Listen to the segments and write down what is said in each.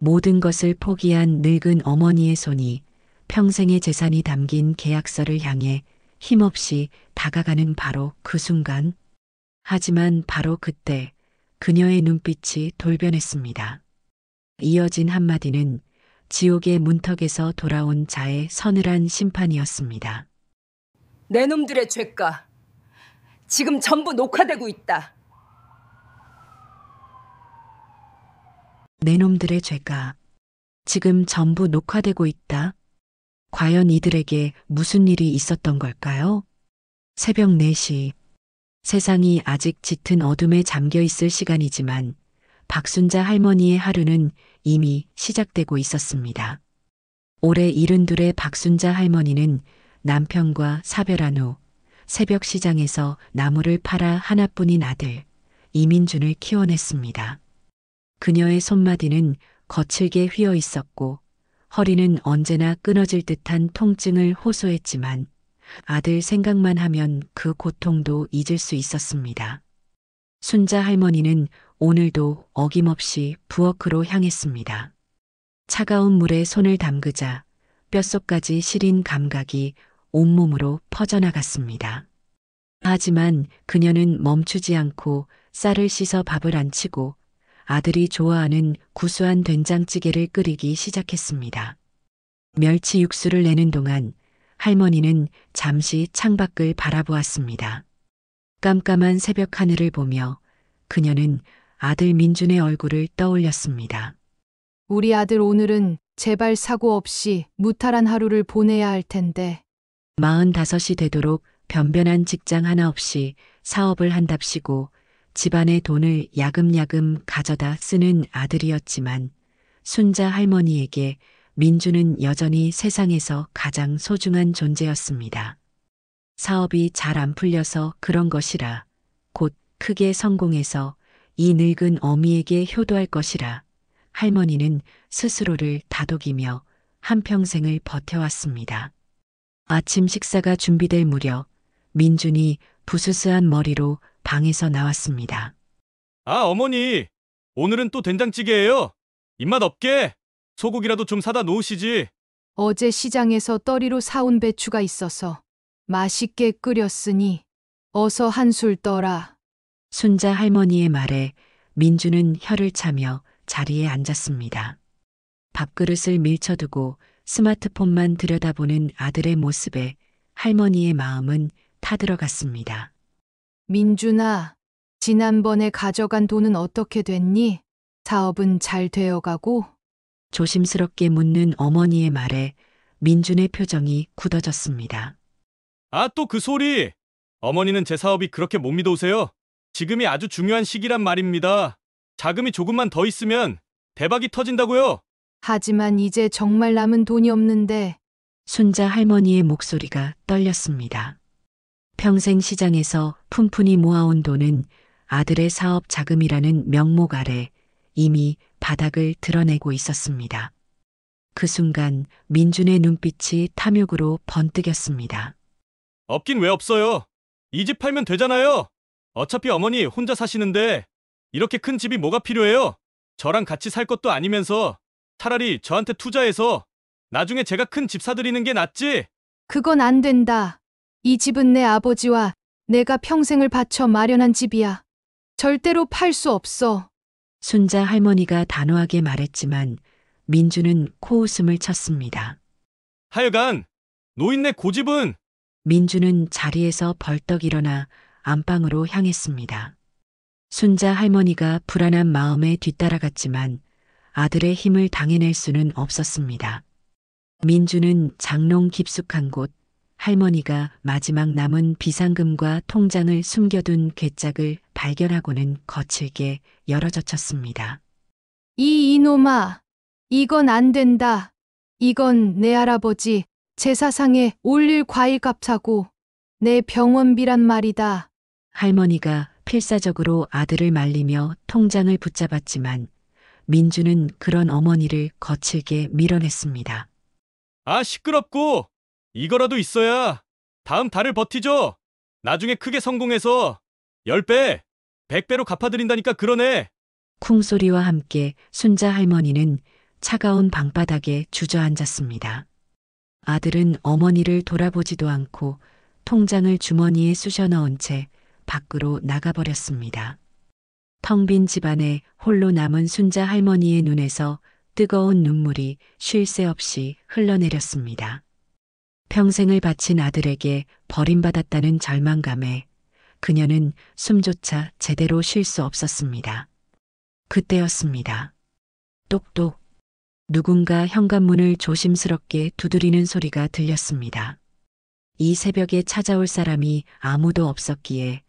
모든 것을 포기한 늙은 어머니의 손이 평생의 재산이 담긴 계약서를 향해 힘없이 다가가는 바로 그 순간. 하지만 바로 그때 그녀의 눈빛이 돌변했습니다. 이어진 한마디는 지옥의 문턱에서 돌아온 자의 서늘한 심판이었습니다. 내 놈들의 죄가 지금 전부 녹화되고 있다. 내 놈들의 죄가 지금 전부 녹화되고 있다. 과연 이들에게 무슨 일이 있었던 걸까요? 새벽 4시. 세상이 아직 짙은 어둠에 잠겨 있을 시간이지만 박순자 할머니의 하루는 이미 시작되고 있었습니다. 올해 72의 박순자 할머니는 남편과 사별한 후 새벽 시장에서 나무를 팔아 하나뿐인 아들 이민준을 키워냈습니다. 그녀의 손마디는 거칠게 휘어 있었고 허리는 언제나 끊어질 듯한 통증을 호소했지만 아들 생각만 하면 그 고통도 잊을 수 있었습니다. 순자 할머니는 오늘도 어김없이 부엌으로 향했습니다. 차가운 물에 손을 담그자 뼛속까지 시린 감각이 온몸으로 퍼져나갔습니다. 하지만 그녀는 멈추지 않고 쌀을 씻어 밥을 안 치고 아들이 좋아하는 구수한 된장찌개를 끓이기 시작했습니다. 멸치 육수를 내는 동안 할머니는 잠시 창밖을 바라보았습니다. 깜깜한 새벽 하늘을 보며 그녀는 아들 민준의 얼굴을 떠올렸습니다. 우리 아들 오늘은 제발 사고 없이 무탈한 하루를 보내야 할 텐데. 45이 되도록 변변한 직장 하나 없이 사업을 한답시고 집안의 돈을 야금야금 가져다 쓰는 아들이었지만 순자 할머니에게 민주는 여전히 세상에서 가장 소중한 존재였습니다. 사업이 잘 안 풀려서 그런 것이라, 곧 크게 성공해서 이 늙은 어미에게 효도할 것이라 할머니는 스스로를 다독이며 한평생을 버텨왔습니다. 아침 식사가 준비될 무렵 민준이 부스스한 머리로 방에서 나왔습니다. 아, 어머니. 오늘은 또 된장찌개예요. 입맛 없게 소고기라도 좀 사다 놓으시지. 어제 시장에서 떠리로 사온 배추가 있어서 맛있게 끓였으니 어서 한술 떠라. 순자 할머니의 말에 민주는 혀를 차며 자리에 앉았습니다. 밥그릇을 밀쳐두고 스마트폰만 들여다보는 아들의 모습에 할머니의 마음은 타들어갔습니다. 민준아, 지난번에 가져간 돈은 어떻게 됐니? 사업은 잘 되어가고? 조심스럽게 묻는 어머니의 말에 민준의 표정이 굳어졌습니다. 아, 또 그 소리. 어머니는 제 사업이 그렇게 못 믿어오세요. 지금이 아주 중요한 시기란 말입니다. 자금이 조금만 더 있으면 대박이 터진다고요. 하지만 이제 정말 남은 돈이 없는데. 순자 할머니의 목소리가 떨렸습니다. 평생 시장에서 푼푼히 모아온 돈은 아들의 사업 자금이라는 명목 아래 이미 바닥을 드러내고 있었습니다. 그 순간 민준의 눈빛이 탐욕으로 번뜩였습니다. 없긴 왜 없어요. 이 집 팔면 되잖아요. 어차피 어머니 혼자 사시는데 이렇게 큰 집이 뭐가 필요해요. 저랑 같이 살 것도 아니면서 차라리 저한테 투자해서 나중에 제가 큰 집 사드리는 게 낫지. 그건 안 된다. 이 집은 내 아버지와 내가 평생을 바쳐 마련한 집이야. 절대로 팔 수 없어. 순자 할머니가 단호하게 말했지만 민주는 코웃음을 쳤습니다. 하여간 노인네 고집은. 민주는 자리에서 벌떡 일어나 안방으로 향했습니다. 순자 할머니가 불안한 마음에 뒤따라갔지만 아들의 힘을 당해낼 수는 없었습니다. 민주는 장롱 깊숙한 곳, 할머니가 마지막 남은 비상금과 통장을 숨겨둔 괴짝을 발견하고는 거칠게 열어젖혔습니다. 이놈아, 이건 안 된다. 이건 내 할아버지 제사상에 올릴 과일값 사고 내 병원비란 말이다. 할머니가 필사적으로 아들을 말리며 통장을 붙잡았지만 민주는 그런 어머니를 거칠게 밀어냈습니다. 아, 시끄럽고 이거라도 있어야 다음 달을 버티죠. 나중에 크게 성공해서 10배, 100배로 갚아드린다니까 그러네. 쿵소리와 함께 순자 할머니는 차가운 방바닥에 주저앉았습니다. 아들은 어머니를 돌아보지도 않고 통장을 주머니에 쑤셔 넣은 채 밖으로 나가버렸습니다. 텅 빈 집안에 홀로 남은 순자 할머니의 눈에서 뜨거운 눈물이 쉴 새 없이 흘러내렸습니다. 평생을 바친 아들에게 버림받았다는 절망감에 그녀는 숨조차 제대로 쉴 수 없었습니다. 그때였습니다. 똑똑. 누군가 현관문을 조심스럽게 두드리는 소리가 들렸습니다. 이 새벽에 찾아올 사람이 아무도 없었기에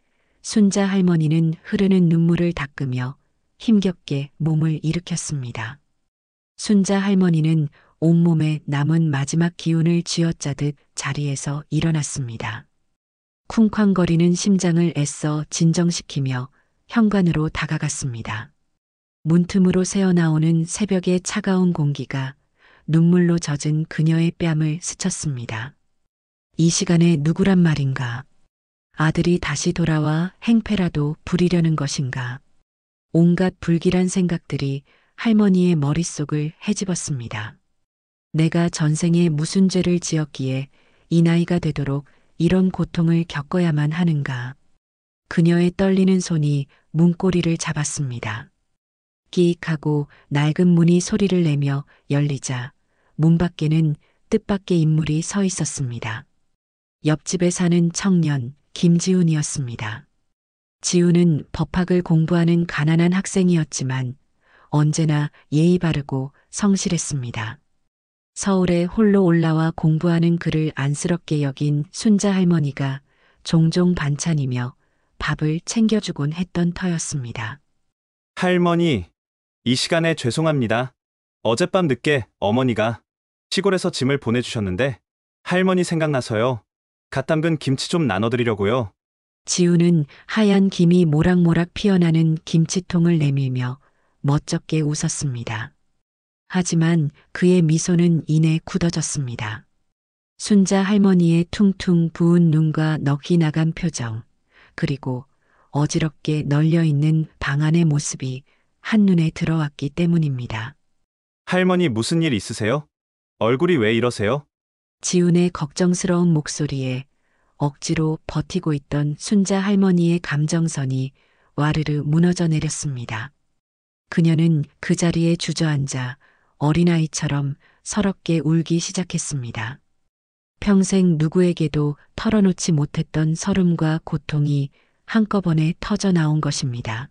순자 할머니는 흐르는 눈물을 닦으며 힘겹게 몸을 일으켰습니다. 순자 할머니는 온몸에 남은 마지막 기운을 쥐어짜듯 자리에서 일어났습니다. 쿵쾅거리는 심장을 애써 진정시키며 현관으로 다가갔습니다. 문틈으로 새어나오는 새벽의 차가운 공기가 눈물로 젖은 그녀의 뺨을 스쳤습니다. 이 시간에 누구란 말인가? 아들이 다시 돌아와 행패라도 부리려는 것인가? 온갖 불길한 생각들이 할머니의 머릿속을 헤집었습니다. 내가 전생에 무슨 죄를 지었기에 이 나이가 되도록 이런 고통을 겪어야만 하는가? 그녀의 떨리는 손이 문고리를 잡았습니다. 끼익하고 낡은 문이 소리를 내며 열리자 문 밖에는 뜻밖의 인물이 서 있었습니다. 옆집에 사는 청년 김지훈이었습니다. 지훈은 법학을 공부하는 가난한 학생이었지만 언제나 예의 바르고 성실했습니다. 서울에 홀로 올라와 공부하는 그를 안쓰럽게 여긴 순자 할머니가 종종 반찬이며 밥을 챙겨주곤 했던 터였습니다. 할머니, 이 시간에 죄송합니다. 어젯밤 늦게 어머니가 시골에서 짐을 보내주셨는데 할머니 생각나서요. 갓 담근 김치 좀 나눠드리려고요. 지훈은 하얀 김이 모락모락 피어나는 김치통을 내밀며 멋쩍게 웃었습니다. 하지만 그의 미소는 이내 굳어졌습니다. 순자 할머니의 퉁퉁 부은 눈과 넋이 나간 표정, 그리고 어지럽게 널려있는 방 안의 모습이 한눈에 들어왔기 때문입니다. 할머니 무슨 일 있으세요? 얼굴이 왜 이러세요? 지훈의 걱정스러운 목소리에 억지로 버티고 있던 순자 할머니의 감정선이 와르르 무너져 내렸습니다. 그녀는 그 자리에 주저앉아 어린아이처럼 서럽게 울기 시작했습니다. 평생 누구에게도 털어놓지 못했던 서름과 고통이 한꺼번에 터져 나온 것입니다.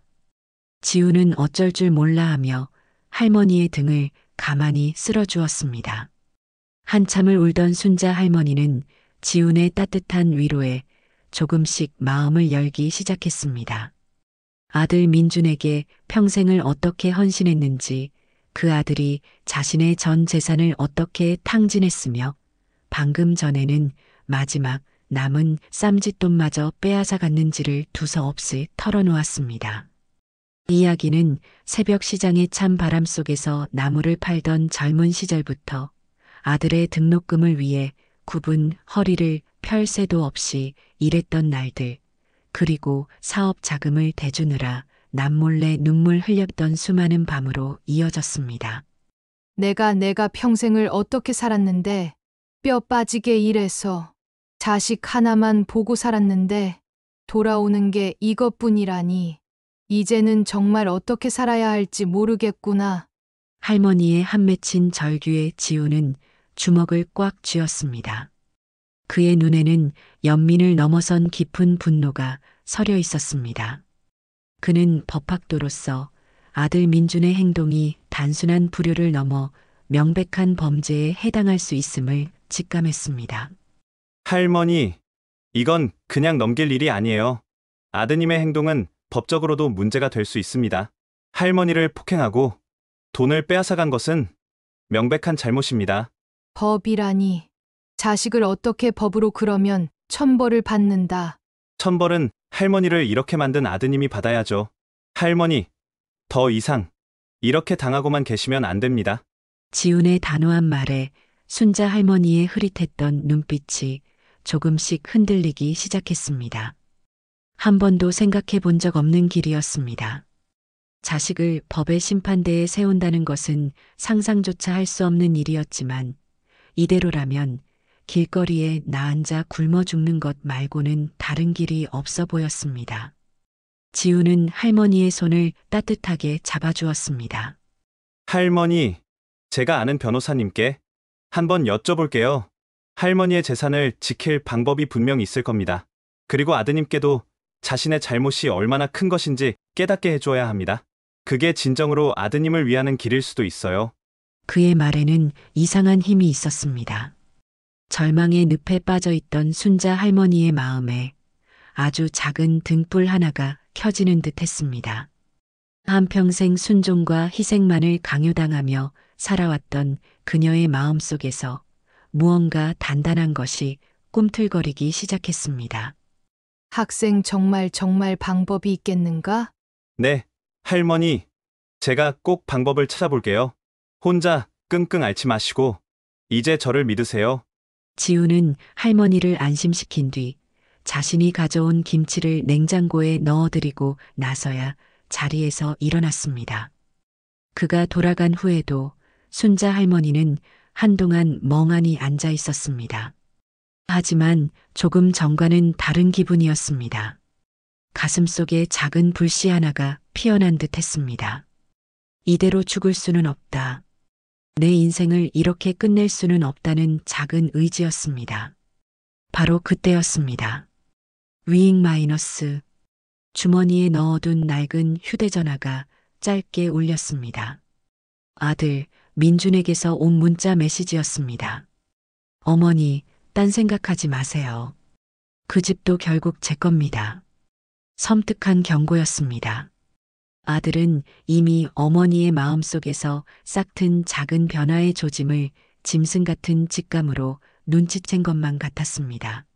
지훈은 어쩔 줄 몰라 하며 할머니의 등을 가만히 쓸어주었습니다. 한참을 울던 순자 할머니는 지훈의 따뜻한 위로에 조금씩 마음을 열기 시작했습니다. 아들 민준에게 평생을 어떻게 헌신했는지, 그 아들이 자신의 전 재산을 어떻게 탕진했으며 방금 전에는 마지막 남은 쌈짓돈마저 빼앗아 갔는지를 두서없이 털어놓았습니다. 이야기는 새벽 시장의 찬 바람 속에서 나무를 팔던 젊은 시절부터 아들의 등록금을 위해 굽은 허리를 펼 새도 없이 일했던 날들, 그리고 사업 자금을 대주느라 남몰래 눈물 흘렸던 수많은 밤으로 이어졌습니다. 내가 평생을 어떻게 살았는데 뼈 빠지게 일해서 자식 하나만 보고 살았는데 돌아오는 게 이것뿐이라니. 이제는 정말 어떻게 살아야 할지 모르겠구나. 할머니의 한 맺힌 절규에 지우는 주먹을 꽉 쥐었습니다. 그의 눈에는 연민을 넘어선 깊은 분노가 서려 있었습니다. 그는 법학도로서 아들 민준의 행동이 단순한 불효를 넘어 명백한 범죄에 해당할 수 있음을 직감했습니다. 할머니, 이건 그냥 넘길 일이 아니에요. 아드님의 행동은 법적으로도 문제가 될 수 있습니다. 할머니를 폭행하고 돈을 빼앗아간 것은 명백한 잘못입니다. 법이라니. 자식을 어떻게 법으로 그러면 천벌을 받는다. 천벌은 할머니를 이렇게 만든 아드님이 받아야죠. 할머니, 더 이상 이렇게 당하고만 계시면 안 됩니다. 지훈의 단호한 말에 순자 할머니의 흐릿했던 눈빛이 조금씩 흔들리기 시작했습니다. 한 번도 생각해 본 적 없는 길이었습니다. 자식을 법의 심판대에 세운다는 것은 상상조차 할 수 없는 일이었지만 이대로라면 길거리에 나앉아 굶어 죽는 것 말고는 다른 길이 없어 보였습니다. 지우는 할머니의 손을 따뜻하게 잡아주었습니다. 할머니, 제가 아는 변호사님께 한번 여쭤볼게요. 할머니의 재산을 지킬 방법이 분명히 있을 겁니다. 그리고 아드님께도 자신의 잘못이 얼마나 큰 것인지 깨닫게 해줘야 합니다. 그게 진정으로 아드님을 위하는 길일 수도 있어요. 그의 말에는 이상한 힘이 있었습니다. 절망의 늪에 빠져 있던 순자 할머니의 마음에 아주 작은 등불 하나가 켜지는 듯 했습니다. 한평생 순종과 희생만을 강요당하며 살아왔던 그녀의 마음속에서 무언가 단단한 것이 꿈틀거리기 시작했습니다. 학생 정말 방법이 있겠는가? 네, 할머니. 제가 꼭 방법을 찾아볼게요. 혼자 끙끙 앓지 마시고 이제 저를 믿으세요. 지우는 할머니를 안심시킨 뒤 자신이 가져온 김치를 냉장고에 넣어드리고 나서야 자리에서 일어났습니다. 그가 돌아간 후에도 순자 할머니는 한동안 멍하니 앉아 있었습니다. 하지만 조금 전과는 다른 기분이었습니다. 가슴속에 작은 불씨 하나가 피어난 듯 했습니다. 이대로 죽을 수는 없다. 내 인생을 이렇게 끝낼 수는 없다는 작은 의지였습니다. 바로 그때였습니다. 위잉 마이너스. 주머니에 넣어둔 낡은 휴대전화가 짧게 울렸습니다. 아들 민준에게서 온 문자 메시지였습니다. 어머니, 딴 생각하지 마세요. 그 집도 결국 제 겁니다. 섬뜩한 경고였습니다. 아들은 이미 어머니의 마음속에서 싹튼 작은 변화의 조짐을 짐승 같은 직감으로 눈치챈 것만 같았습니다.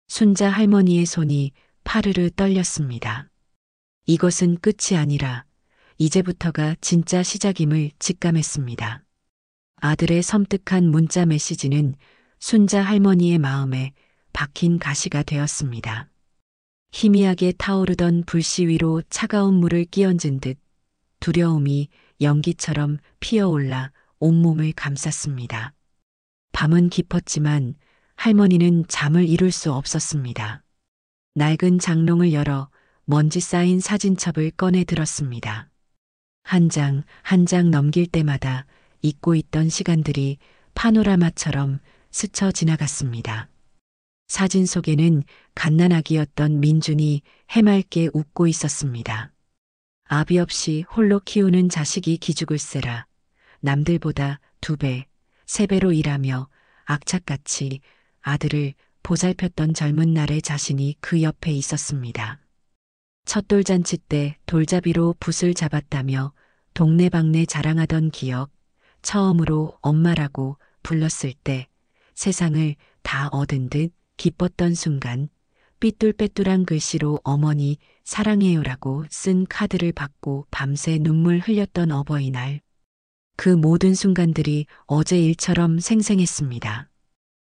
순자 할머니의 손이 파르르 떨렸습니다. 이것은 끝이 아니라 이제부터가 진짜 시작임을 직감했습니다. 아들의 섬뜩한 문자 메시지는 순자 할머니의 마음에 박힌 가시가 되었습니다. 희미하게 타오르던 불씨 위로 차가운 물을 끼얹은 듯 두려움이 연기처럼 피어올라 온몸을 감쌌습니다. 밤은 깊었지만 할머니는 잠을 이룰 수 없었습니다. 낡은 장롱을 열어 먼지 쌓인 사진첩을 꺼내 들었습니다. 한 장 한 장 넘길 때마다 잊고 있던 시간들이 파노라마처럼 스쳐 지나갔습니다. 사진 속에는 갓난아기였던 민준이 해맑게 웃고 있었습니다. 아비 없이 홀로 키우는 자식이 기죽을세라 남들보다 2배, 3배로 일하며 악착같이 아들을 보살폈던 젊은 날의 자신이 그 옆에 있었습니다. 첫 돌잔치 때 돌잡이로 붓을 잡았다며 동네방네 자랑하던 기억, 처음으로 엄마라고 불렀을 때 세상을 다 얻은 듯 기뻤던 순간, 삐뚤빼뚤한 글씨로 어머니 사랑해요라고 쓴 카드를 받고 밤새 눈물 흘렸던 어버이날. 그 모든 순간들이 어제 일처럼 생생했습니다.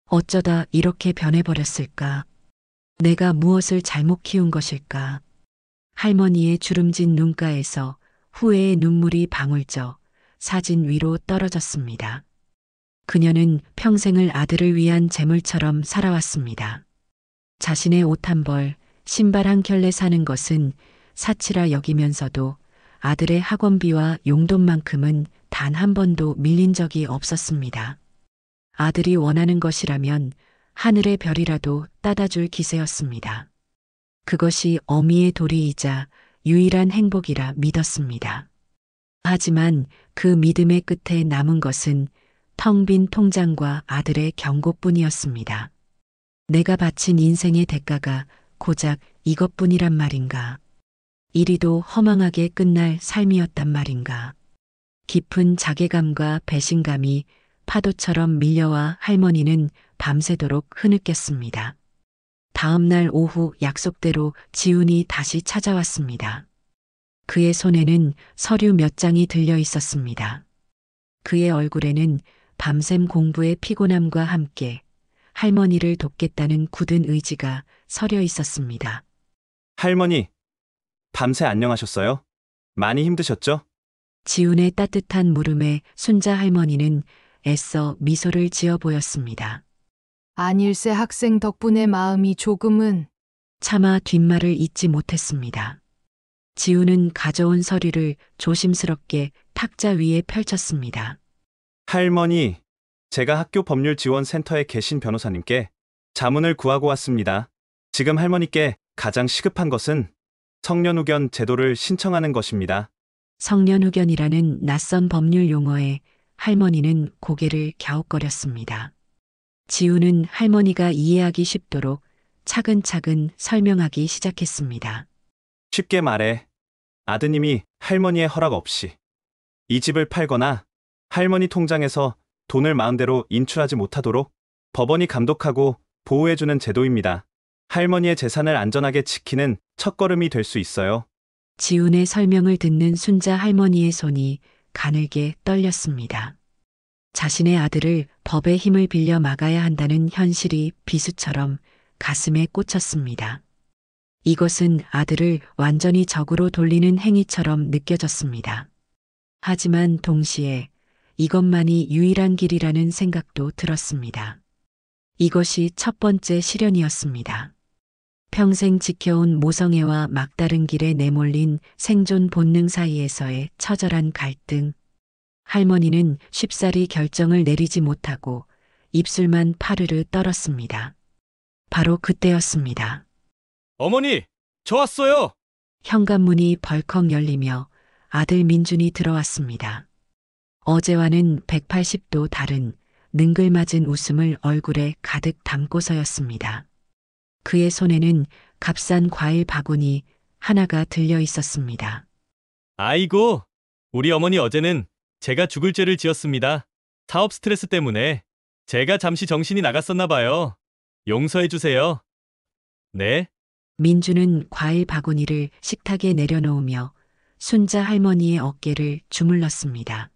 어쩌다 이렇게 변해버렸을까? 내가 무엇을 잘못 키운 것일까? 할머니의 주름진 눈가에서 후회의 눈물이 방울져 사진 위로 떨어졌습니다. 그녀는 평생을 아들을 위한 재물처럼 살아왔습니다. 자신의 옷 한 벌, 신발 한 켤레 사는 것은 사치라 여기면서도 아들의 학원비와 용돈만큼은 단 한 번도 밀린 적이 없었습니다. 아들이 원하는 것이라면 하늘의 별이라도 따다줄 기세였습니다. 그것이 어미의 도리이자 유일한 행복이라 믿었습니다. 하지만 그 믿음의 끝에 남은 것은 텅 빈 통장과 아들의 경고뿐이었습니다. 내가 바친 인생의 대가가 고작 이것뿐이란 말인가? 이리도 허망하게 끝날 삶이었단 말인가? 깊은 자괴감과 배신감이 파도처럼 밀려와 할머니는 밤새도록 흐느꼈습니다. 다음 날 오후 약속대로 지훈이 다시 찾아왔습니다. 그의 손에는 서류 몇 장이 들려 있었습니다. 그의 얼굴에는 밤샘 공부의 피곤함과 함께 할머니를 돕겠다는 굳은 의지가 서려 있었습니다. 할머니, 밤새 안녕하셨어요? 많이 힘드셨죠? 지훈의 따뜻한 물음에 순자 할머니는 애써 미소를 지어 보였습니다. 안일세 학생 덕분에 마음이 조금은 차마 뒷말을 잇지 못했습니다. 지훈은 가져온 서류를 조심스럽게 탁자 위에 펼쳤습니다. 할머니, 제가 학교 법률지원센터에 계신 변호사님께 자문을 구하고 왔습니다. 지금 할머니께 가장 시급한 것은 성년후견 제도를 신청하는 것입니다. 성년후견이라는 낯선 법률 용어에 할머니는 고개를 갸웃거렸습니다. 지훈은 할머니가 이해하기 쉽도록 차근차근 설명하기 시작했습니다. 쉽게 말해, 아드님이 할머니의 허락 없이 이 집을 팔거나 할머니 통장에서 돈을 마음대로 인출하지 못하도록 법원이 감독하고 보호해주는 제도입니다. 할머니의 재산을 안전하게 지키는 첫걸음이 될 수 있어요. 지훈의 설명을 듣는 순자 할머니의 손이 가늘게 떨렸습니다. 자신의 아들을 법의 힘을 빌려 막아야 한다는 현실이 비수처럼 가슴에 꽂혔습니다. 이것은 아들을 완전히 적으로 돌리는 행위처럼 느껴졌습니다. 하지만 동시에 이것만이 유일한 길이라는 생각도 들었습니다. 이것이 첫 번째 시련이었습니다. 평생 지켜온 모성애와 막다른 길에 내몰린 생존 본능 사이에서의 처절한 갈등. 할머니는 쉽사리 결정을 내리지 못하고 입술만 파르르 떨었습니다. 바로 그때였습니다. 어머니, 저 왔어요. 현관문이 벌컥 열리며 아들 민준이 들어왔습니다. 어제와는 180도 다른 능글맞은 웃음을 얼굴에 가득 담고서였습니다. 그의 손에는 값싼 과일 바구니 하나가 들려 있었습니다. 아이고, 우리 어머니 어제는 제가 죽을 죄를 지었습니다. 사업 스트레스 때문에 제가 잠시 정신이 나갔었나 봐요. 용서해 주세요. 네, 민주는 과일 바구니를 식탁에 내려놓으며 순자 할머니의 어깨를 주물렀습니다.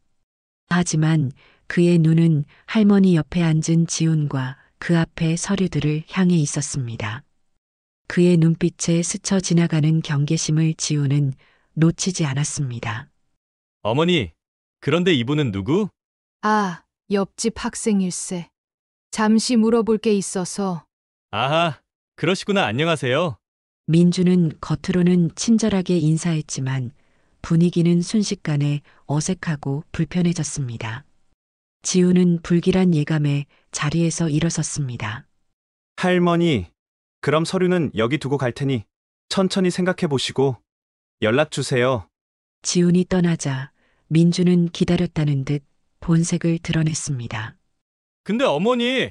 하지만 그의 눈은 할머니 옆에 앉은 지훈과 그 앞의 서류들을 향해 있었습니다. 그의 눈빛에 스쳐 지나가는 경계심을 지훈은 놓치지 않았습니다. 어머니, 그런데 이분은 누구? 아, 옆집 학생일세. 잠시 물어볼 게 있어서 아하, 그러시구나. 안녕하세요. 민주는 겉으로는 친절하게 인사했지만 분위기는 순식간에 어색하고 불편해졌습니다. 지훈은 불길한 예감에 자리에서 일어섰습니다. 할머니, 그럼 서류는 여기 두고 갈 테니 천천히 생각해 보시고 연락 주세요. 지훈이 떠나자 민주는 기다렸다는 듯 본색을 드러냈습니다. 근데 어머니,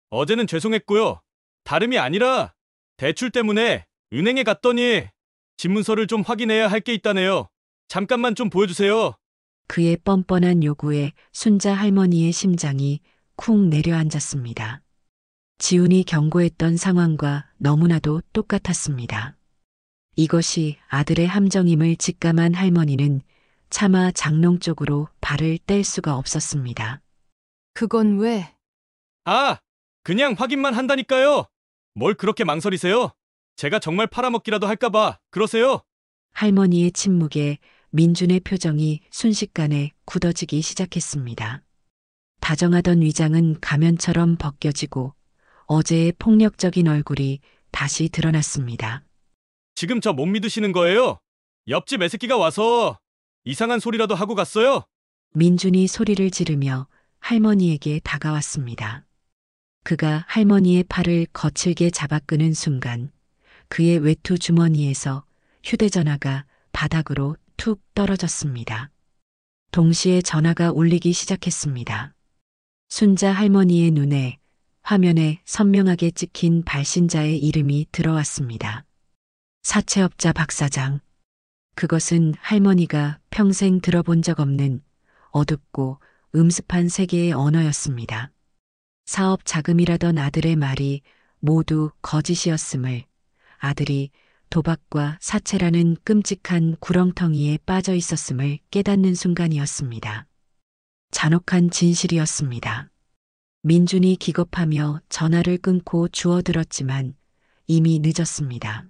어제는 죄송했고요. 다름이 아니라 대출 때문에 은행에 갔더니 집문서를 좀 확인해야 할 게 있다네요. 잠깐만 좀 보여주세요. 그의 뻔뻔한 요구에 순자 할머니의 심장이 쿵 내려앉았습니다. 지훈이 경고했던 상황과 너무나도 똑같았습니다. 이것이 아들의 함정임을 직감한 할머니는 차마 장롱 쪽으로 발을 뗄 수가 없었습니다. 그건 왜? 아, 그냥 확인만 한다니까요. 뭘 그렇게 망설이세요? 제가 정말 팔아먹기라도 할까봐 그러세요? 할머니의 침묵에 민준의 표정이 순식간에 굳어지기 시작했습니다. 다정하던 위장은 가면처럼 벗겨지고 어제의 폭력적인 얼굴이 다시 드러났습니다. 지금 저 못 믿으시는 거예요? 옆집 애새끼가 와서 이상한 소리라도 하고 갔어요? 민준이 소리를 지르며 할머니에게 다가왔습니다. 그가 할머니의 팔을 거칠게 잡아끄는 순간 그의 외투 주머니에서 휴대전화가 바닥으로 툭 떨어졌습니다. 동시에 전화가 울리기 시작했습니다. 순자 할머니의 눈에 화면에 선명하게 찍힌 발신자의 이름이 들어왔습니다. 사채업자 박 사장. 그것은 할머니가 평생 들어본 적 없는 어둡고 음습한 세계의 언어였습니다. 사업 자금이라던 아들의 말이 모두 거짓이었음을, 아들이 도박과 사채라는 끔찍한 구렁텅이에 빠져 있었음을 깨닫는 순간이었습니다. 잔혹한 진실이었습니다. 민준이 기겁하며 전화를 끊고 주워들었지만 이미 늦었습니다.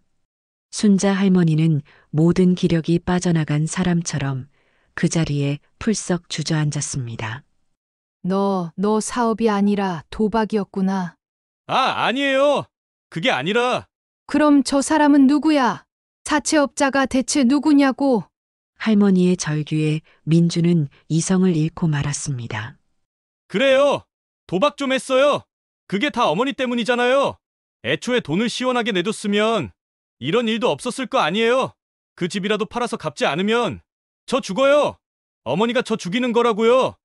순자 할머니는 모든 기력이 빠져나간 사람처럼 그 자리에 풀썩 주저앉았습니다. 너 사업이 아니라 도박이었구나. 아니에요. 그게 아니라 그럼 저 사람은 누구야? 사채업자가 대체 누구냐고? 할머니의 절규에 민주는 이성을 잃고 말았습니다. 그래요. 도박 좀 했어요. 그게 다 어머니 때문이잖아요. 애초에 돈을 시원하게 내줬으면 이런 일도 없었을 거 아니에요. 그 집이라도 팔아서 갚지 않으면 저 죽어요. 어머니가 저 죽이는 거라고요.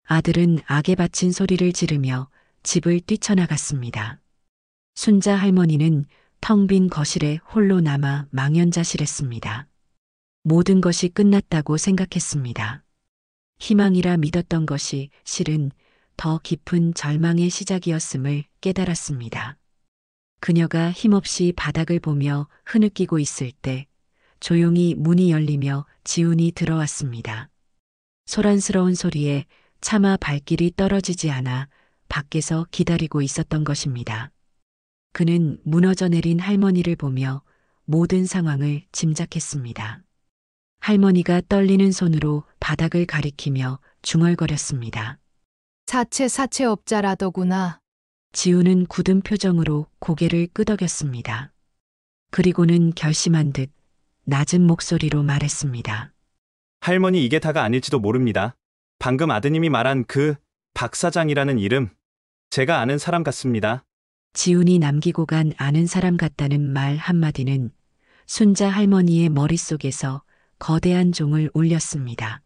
아들은 악에 바친 소리를 지르며 집을 뛰쳐나갔습니다. 순자 할머니는 텅 빈 거실에 홀로 남아 망연자실했습니다. 모든 것이 끝났다고 생각했습니다. 희망이라 믿었던 것이 실은 더 깊은 절망의 시작이었음을 깨달았습니다. 그녀가 힘없이 바닥을 보며 흐느끼고 있을 때 조용히 문이 열리며 지훈이 들어왔습니다. 소란스러운 소리에 차마 발길이 떨어지지 않아 밖에서 기다리고 있었던 것입니다. 그는 무너져 내린 할머니를 보며 모든 상황을 짐작했습니다. 할머니가 떨리는 손으로 바닥을 가리키며 중얼거렸습니다. 사채업자라더구나. 지우는 굳은 표정으로 고개를 끄덕였습니다. 그리고는 결심한 듯 낮은 목소리로 말했습니다. 할머니 이게 다가 아닐지도 모릅니다. 방금 아드님이 말한 그 박 사장이라는 이름, 제가 아는 사람 같습니다. 지훈이 남기고 간 아는 사람 같다는 말 한마디는 순자 할머니의 머릿속에서 거대한 종을 울렸습니다.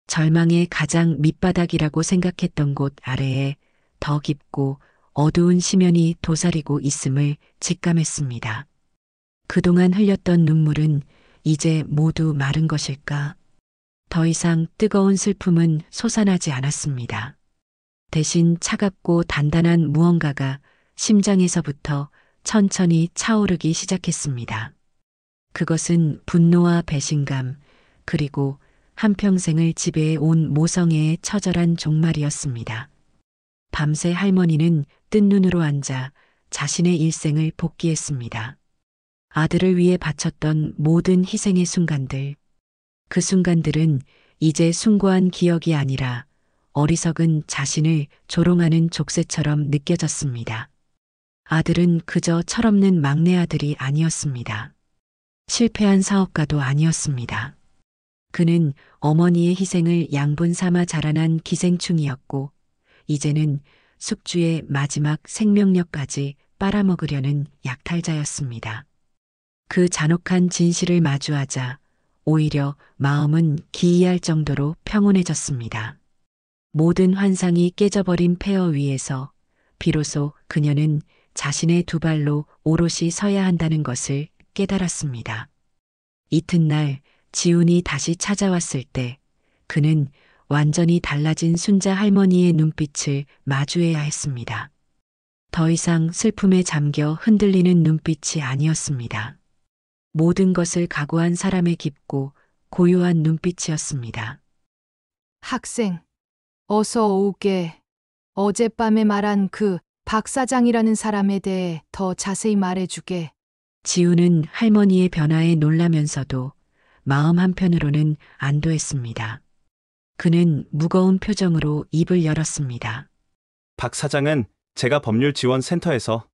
절망의 가장 밑바닥이라고 생각했던 곳 아래에 더 깊고 어두운 심연이 도사리고 있음을 직감했습니다. 그동안 흘렸던 눈물은 이제 모두 마른 것일까? 더 이상 뜨거운 슬픔은 솟아나지 않았습니다. 대신 차갑고 단단한 무언가가 심장에서부터 천천히 차오르기 시작했습니다. 그것은 분노와 배신감, 그리고 한평생을 지배해 온 모성애의 처절한 종말이었습니다. 밤새 할머니는 뜬 눈으로 앉아 자신의 일생을 복기했습니다. 아들을 위해 바쳤던 모든 희생의 순간들. 그 순간들은 이제 숭고한 기억이 아니라 어리석은 자신을 조롱하는 족쇄처럼 느껴졌습니다. 아들은 그저 철없는 막내 아들이 아니었습니다. 실패한 사업가도 아니었습니다. 그는 어머니의 희생을 양분 삼아 자라난 기생충이었고 이제는 숙주의 마지막 생명력까지 빨아먹으려는 약탈자였습니다. 그 잔혹한 진실을 마주하자 오히려 마음은 기이할 정도로 평온해졌습니다. 모든 환상이 깨져버린 폐허 위에서 비로소 그녀는 자신의 두 발로 오롯이 서야 한다는 것을 깨달았습니다. 이튿날 지훈이 다시 찾아왔을 때 그는 완전히 달라진 순자 할머니의 눈빛을 마주해야 했습니다. 더 이상 슬픔에 잠겨 흔들리는 눈빛이 아니었습니다. 모든 것을 각오한 사람의 깊고 고요한 눈빛이었습니다. 학생, 어서 오게. 어젯밤에 말한 그 박 사장이라는 사람에 대해 더 자세히 말해주게. 지훈은 할머니의 변화에 놀라면서도 마음 한편으로는 안도했습니다. 그는 무거운 표정으로 입을 열었습니다. 박 사장은 제가 법률지원센터에서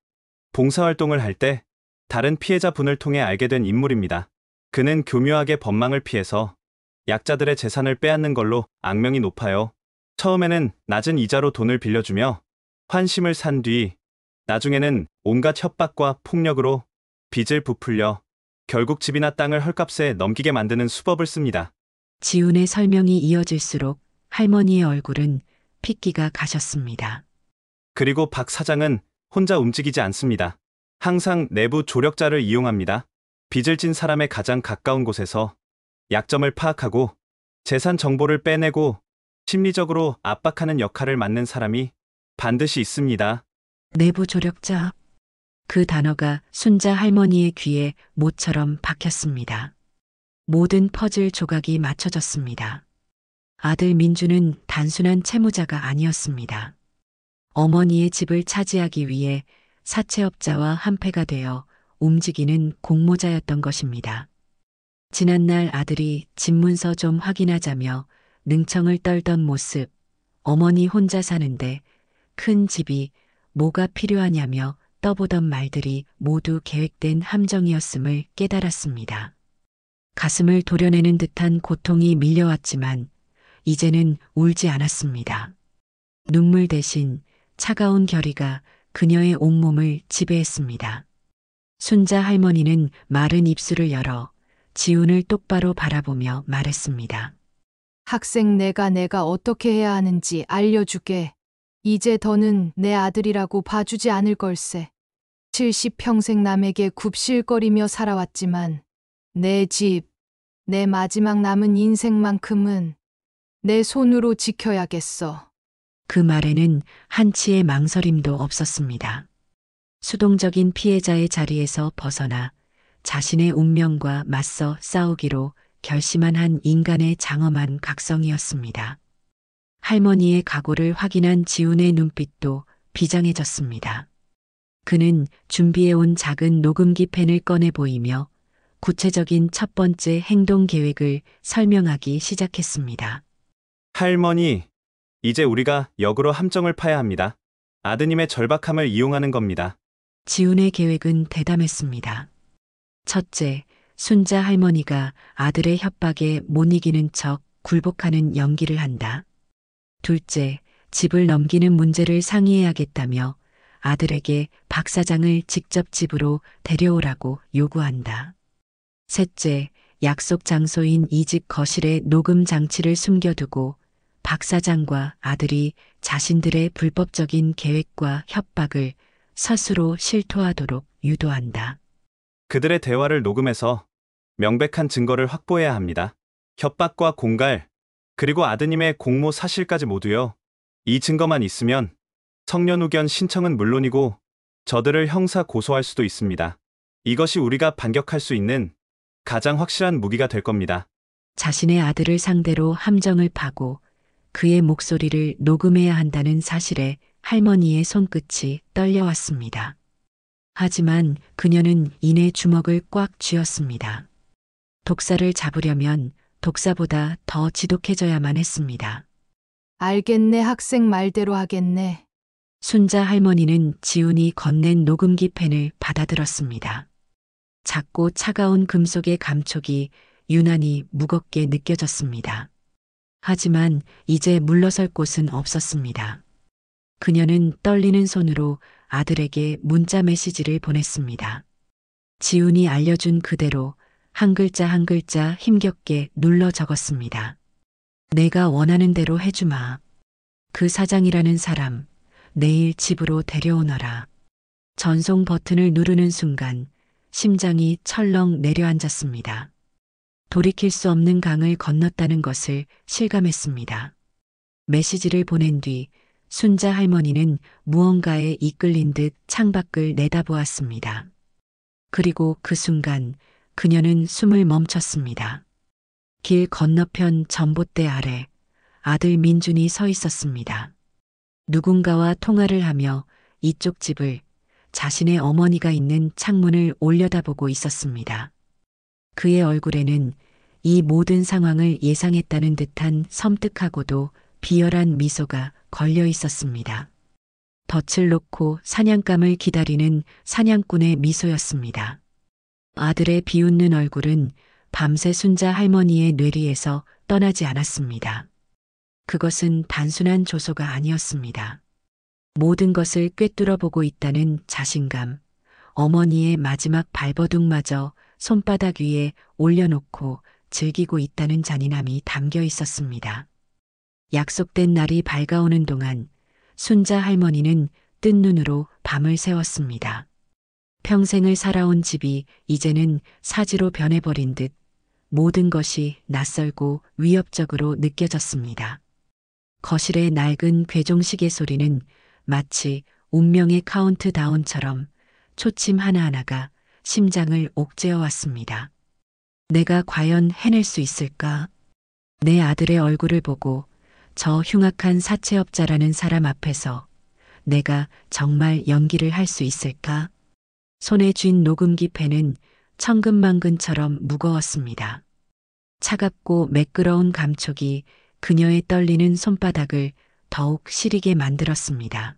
봉사활동을 할 때 다른 피해자분을 통해 알게 된 인물입니다. 그는 교묘하게 법망을 피해서 약자들의 재산을 빼앗는 걸로 악명이 높아요. 처음에는 낮은 이자로 돈을 빌려주며 환심을 산 뒤 나중에는 온갖 협박과 폭력으로 빚을 부풀려 결국 집이나 땅을 헐값에 넘기게 만드는 수법을 씁니다. 지훈의 설명이 이어질수록 할머니의 얼굴은 핏기가 가셨습니다. 그리고 박 사장은 혼자 움직이지 않습니다. 항상 내부 조력자를 이용합니다. 빚을 진 사람의 가장 가까운 곳에서 약점을 파악하고 재산 정보를 빼내고 심리적으로 압박하는 역할을 맡는 사람이 반드시 있습니다. 내부 조력자. 그 단어가 순자 할머니의 귀에 모처럼 박혔습니다. 모든 퍼즐 조각이 맞춰졌습니다. 아들 민주는 단순한 채무자가 아니었습니다. 어머니의 집을 차지하기 위해 사채업자와 한패가 되어 움직이는 공모자였던 것입니다. 지난날 아들이 집 문서 좀 확인하자며 능청을 떨던 모습, 어머니 혼자 사는데 큰 집이 뭐가 필요하냐며 떠보던 말들이 모두 계획된 함정이었음을 깨달았습니다. 가슴을 도려내는 듯한 고통이 밀려왔지만 이제는 울지 않았습니다. 눈물 대신 차가운 결의가 그녀의 온몸을 지배했습니다. 순자 할머니는 마른 입술을 열어 지훈을 똑바로 바라보며 말했습니다. 학생 내가 어떻게 해야 하는지 알려주게. 이제 더는 내 아들이라고 봐주지 않을 걸세. 70평생 남에게 굽실거리며 살아왔지만 내 집, 내 마지막 남은 인생만큼은 내 손으로 지켜야겠어. 그 말에는 한치의 망설임도 없었습니다. 수동적인 피해자의 자리에서 벗어나 자신의 운명과 맞서 싸우기로 결심한 한 인간의 장엄한 각성이었습니다. 할머니의 각오를 확인한 지훈의 눈빛도 비장해졌습니다. 그는 준비해온 작은 녹음기 펜을 꺼내 보이며 구체적인 첫 번째 행동 계획을 설명하기 시작했습니다. 할머니, 이제 우리가 역으로 함정을 파야 합니다. 아드님의 절박함을 이용하는 겁니다. 지훈의 계획은 대담했습니다. 첫째, 순자 할머니가 아들의 협박에 못 이기는 척 굴복하는 연기를 한다. 둘째, 집을 넘기는 문제를 상의해야겠다며 아들에게 박 사장을 직접 집으로 데려오라고 요구한다. 셋째, 약속 장소인 이 집 거실에 녹음 장치를 숨겨두고 박 사장과 아들이 자신들의 불법적인 계획과 협박을 스스로 실토하도록 유도한다. 그들의 대화를 녹음해서 명백한 증거를 확보해야 합니다. 협박과 공갈, 그리고 아드님의 공모 사실까지 모두요. 이 증거만 있으면 성년후견 신청은 물론이고 저들을 형사 고소할 수도 있습니다. 이것이 우리가 반격할 수 있는 가장 확실한 무기가 될 겁니다. 자신의 아들을 상대로 함정을 파고 그의 목소리를 녹음해야 한다는 사실에 할머니의 손끝이 떨려왔습니다. 하지만 그녀는 이내 주먹을 꽉 쥐었습니다. 독사를 잡으려면 독사보다 더 지독해져야만 했습니다. 알겠네, 학생 말대로 하겠네. 순자 할머니는 지훈이 건넨 녹음기 펜을 받아들었습니다. 작고 차가운 금속의 감촉이 유난히 무겁게 느껴졌습니다. 하지만 이제 물러설 곳은 없었습니다. 그녀는 떨리는 손으로 아들에게 문자 메시지를 보냈습니다. 지훈이 알려준 그대로 한 글자 한 글자 힘겹게 눌러 적었습니다. 내가 원하는 대로 해주마. 그 사장이라는 사람, 내일 집으로 데려오너라. 전송 버튼을 누르는 순간 심장이 철렁 내려앉았습니다. 돌이킬 수 없는 강을 건넜다는 것을 실감했습니다. 메시지를 보낸 뒤 순자 할머니는 무언가에 이끌린 듯 창밖을 내다보았습니다. 그리고 그 순간 그녀는 숨을 멈췄습니다. 길 건너편 전봇대 아래 아들 민준이 서 있었습니다. 누군가와 통화를 하며 이쪽 집을 자신의 어머니가 있는 창문을 올려다보고 있었습니다. 그의 얼굴에는 이 모든 상황을 예상했다는 듯한 섬뜩하고도 비열한 미소가 걸려 있었습니다. 덫을 놓고 사냥감을 기다리는 사냥꾼의 미소였습니다. 아들의 비웃는 얼굴은 밤새 순자 할머니의 뇌리에서 떠나지 않았습니다. 그것은 단순한 조소가 아니었습니다. 모든 것을 꿰뚫어 보고 있다는 자신감, 어머니의 마지막 발버둥마저 손바닥 위에 올려놓고 즐기고 있다는 잔인함이 담겨 있었습니다. 약속된 날이 밝아오는 동안 순자 할머니는 뜬 눈으로 밤을 새웠습니다. 평생을 살아온 집이 이제는 사지로 변해버린 듯 모든 것이 낯설고 위협적으로 느껴졌습니다. 거실의 낡은 괴종시계 소리는 마치 운명의 카운트다운처럼 초침 하나하나가 심장을 옥죄어 왔습니다. 내가 과연 해낼 수 있을까? 내 아들의 얼굴을 보고 저 흉악한 사채업자라는 사람 앞에서 내가 정말 연기를 할 수 있을까? 손에 쥔 녹음기 펜은 천근만근처럼 무거웠습니다. 차갑고 매끄러운 감촉이 그녀의 떨리는 손바닥을 더욱 시리게 만들었습니다.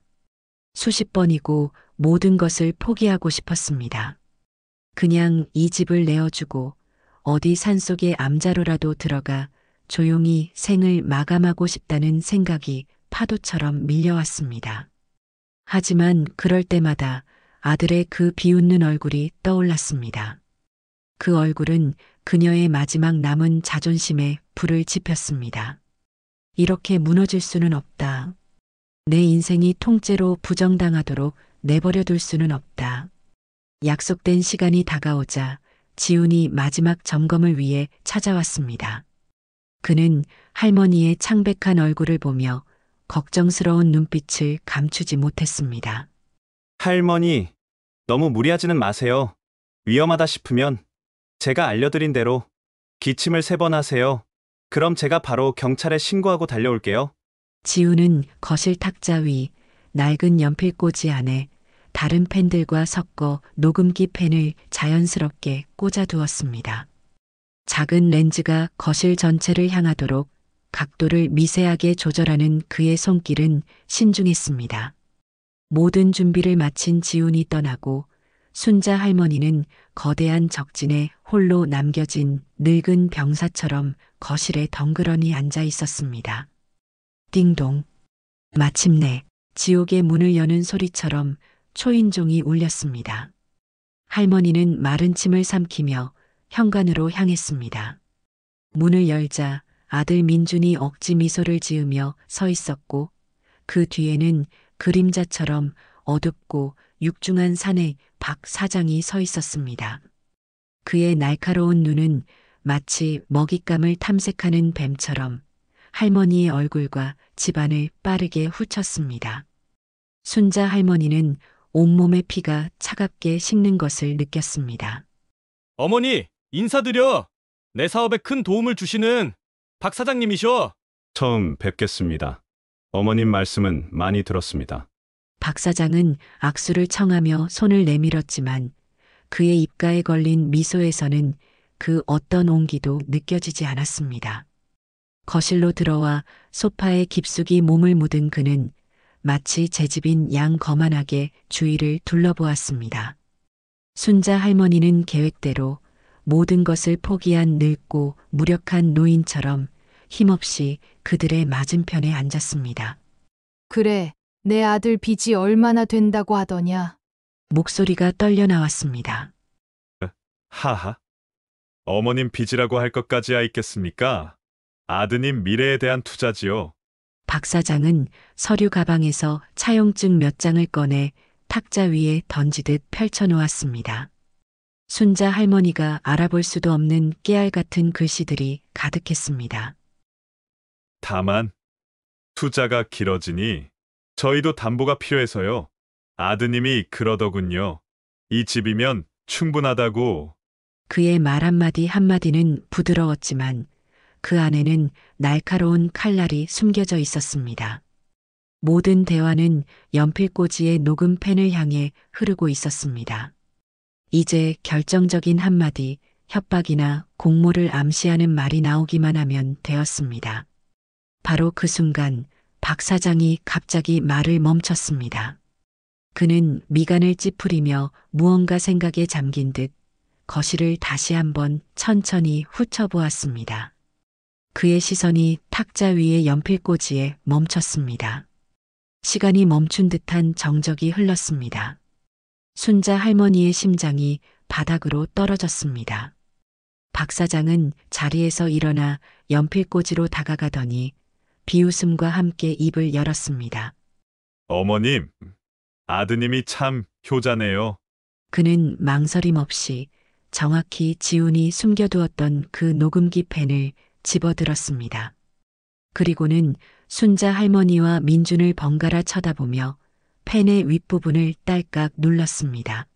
수십 번이고 모든 것을 포기하고 싶었습니다. 그냥 이 집을 내어주고 어디 산속의 암자로라도 들어가 조용히 생을 마감하고 싶다는 생각이 파도처럼 밀려왔습니다. 하지만 그럴 때마다 아들의 그 비웃는 얼굴이 떠올랐습니다. 그 얼굴은 그녀의 마지막 남은 자존심에 불을 지폈습니다. 이렇게 무너질 수는 없다. 내 인생이 통째로 부정당하도록 내버려둘 수는 없다. 약속된 시간이 다가오자 지훈이 마지막 점검을 위해 찾아왔습니다. 그는 할머니의 창백한 얼굴을 보며 걱정스러운 눈빛을 감추지 못했습니다. 할머니, 너무 무리하지는 마세요. 위험하다 싶으면 제가 알려드린 대로 기침을 3번 하세요. 그럼 제가 바로 경찰에 신고하고 달려올게요. 지훈은 거실 탁자 위 낡은 연필꽂이 안에 다른 펜들과 섞어 녹음기 펜을 자연스럽게 꽂아두었습니다. 작은 렌즈가 거실 전체를 향하도록 각도를 미세하게 조절하는 그의 손길은 신중했습니다. 모든 준비를 마친 지훈이 떠나고 순자 할머니는 거대한 적진에 홀로 남겨진 늙은 병사처럼 거실에 덩그러니 앉아 있었습니다. 띵동. 마침내 지옥의 문을 여는 소리처럼 초인종이 울렸습니다. 할머니는 마른 침을 삼키며 현관으로 향했습니다. 문을 열자 아들 민준이 억지 미소를 지으며 서 있었고 그 뒤에는 그림자처럼 어둡고 육중한 산의 박 사장이 서 있었습니다. 그의 날카로운 눈은 마치 먹잇감을 탐색하는 뱀처럼 할머니의 얼굴과 집안을 빠르게 훑었습니다. 순자 할머니는 온몸의 피가 차갑게 식는 것을 느꼈습니다. 어머니, 인사드려. 내 사업에 큰 도움을 주시는 박 사장님이셔. 처음 뵙겠습니다. 어머님 말씀은 많이 들었습니다. 박 사장은 악수를 청하며 손을 내밀었지만 그의 입가에 걸린 미소에서는 그 어떤 온기도 느껴지지 않았습니다. 거실로 들어와 소파에 깊숙이 몸을 묻은 그는 마치 재집인 양 거만하게 주위를 둘러보았습니다. 순자 할머니는 계획대로 모든 것을 포기한 늙고 무력한 노인처럼 힘없이 그들의 맞은편에 앉았습니다. 그래, 내 아들 빚이 얼마나 된다고 하더냐? 목소리가 떨려 나왔습니다. 하하. 어머님 빚이라고 할 것까지야 있겠습니까? 아드님 미래에 대한 투자지요. 박 사장은 서류 가방에서 차용증 몇 장을 꺼내 탁자 위에 던지듯 펼쳐놓았습니다. 순자 할머니가 알아볼 수도 없는 깨알 같은 글씨들이 가득했습니다. 다만 투자가 길어지니 저희도 담보가 필요해서요. 아드님이 그러더군요. 이 집이면 충분하다고. 그의 말 한마디 한마디는 부드러웠지만 그 안에는 날카로운 칼날이 숨겨져 있었습니다. 모든 대화는 연필꽂이의 녹음 펜을 향해 흐르고 있었습니다. 이제 결정적인 한마디, 협박이나 공모를 암시하는 말이 나오기만 하면 되었습니다. 바로 그 순간 박 사장이 갑자기 말을 멈췄습니다. 그는 미간을 찌푸리며 무언가 생각에 잠긴 듯 거실을 다시 한번 천천히 훑어보았습니다. 그의 시선이 탁자 위의 연필꽂이에 멈췄습니다. 시간이 멈춘 듯한 정적이 흘렀습니다. 순자 할머니의 심장이 바닥으로 떨어졌습니다. 박 사장은 자리에서 일어나 연필꽂이로 다가가더니 비웃음과 함께 입을 열었습니다. 어머님, 아드님이 참 효자네요. 그는 망설임 없이 정확히 지훈이 숨겨두었던 그 녹음기 펜을 집어들었습니다. 그리고는 순자 할머니와 민준을 번갈아 쳐다보며 펜의 윗부분을 딸깍 눌렀습니다.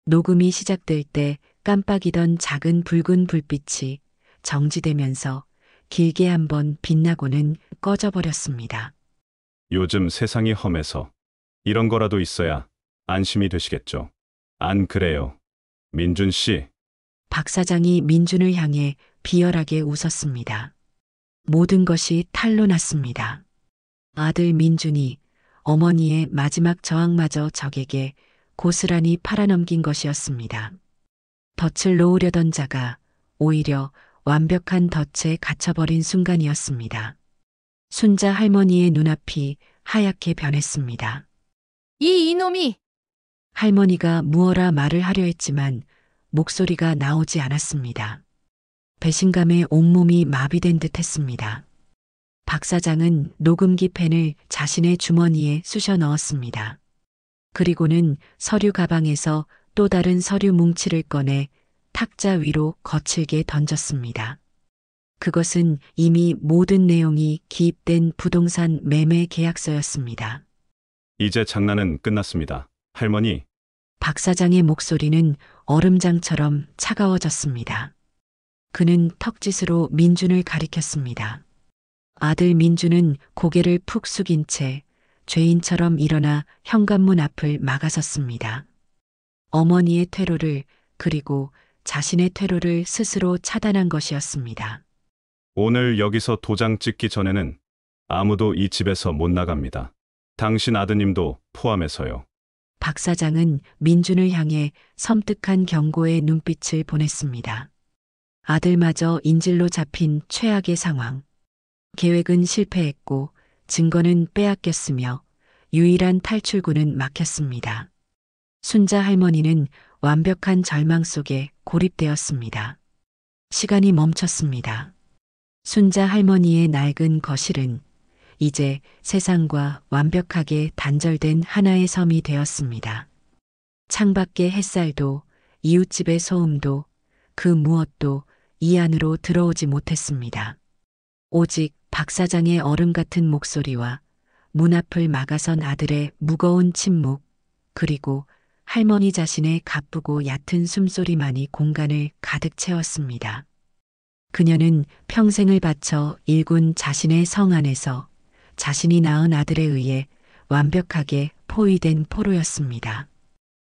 녹음이 시작될 때 깜빡이던 작은 붉은 불빛이 정지되면서 길게 한번 빛나고는 꺼져버렸습니다. 요즘 세상이 험해서 이런 거라도 있어야 안심이 되시겠죠. 안 그래요. 민준 씨, 박 사장이 민준을 향해 비열하게 웃었습니다. 모든 것이 탄로 났습니다. 아들 민준이 어머니의 마지막 저항마저 적에게 고스란히 팔아넘긴 것이었습니다. 덫을 놓으려던 자가 오히려 완벽한 덫에 갇혀버린 순간이었습니다. 순자 할머니의 눈앞이 하얗게 변했습니다. 이 이놈이! 할머니가 무어라 말을 하려 했지만 목소리가 나오지 않았습니다. 배신감에 온몸이 마비된 듯 했습니다. 박 사장은 녹음기 펜을 자신의 주머니에 쑤셔 넣었습니다. 그리고는 서류 가방에서 또 다른 서류 뭉치를 꺼내 탁자 위로 거칠게 던졌습니다. 그것은 이미 모든 내용이 기입된 부동산 매매 계약서였습니다. 이제 장난은 끝났습니다. 할머니, 박 사장의 목소리는 얼음장처럼 차가워졌습니다. 그는 턱짓으로 민준을 가리켰습니다. 아들 민준은 고개를 푹 숙인 채 죄인처럼 일어나 현관문 앞을 막아섰습니다. 어머니의 퇴로를 그리고 자신의 퇴로를 스스로 차단한 것이었습니다. 오늘 여기서 도장 찍기 전에는 아무도 이 집에서 못 나갑니다. 당신 아드님도 포함해서요. 박 사장은 민준을 향해 섬뜩한 경고의 눈빛을 보냈습니다. 아들마저 인질로 잡힌 최악의 상황. 계획은 실패했고 증거는 빼앗겼으며 유일한 탈출구는 막혔습니다. 순자 할머니는 완벽한 절망 속에 고립되었습니다. 시간이 멈췄습니다. 순자 할머니의 낡은 거실은 이제 세상과 완벽하게 단절된 하나의 섬이 되었습니다. 창밖의 햇살도 이웃집의 소음도 그 무엇도 이 안으로 들어오지 못했습니다. 오직 박 사장의 얼음 같은 목소리와 문 앞을 막아선 아들의 무거운 침묵, 그리고 할머니 자신의 가쁘고 얕은 숨소리만이 공간을 가득 채웠습니다. 그녀는 평생을 바쳐 일군 자신의 성 안에서 자신이 낳은 아들에 의해 완벽하게 포위된 포로였습니다.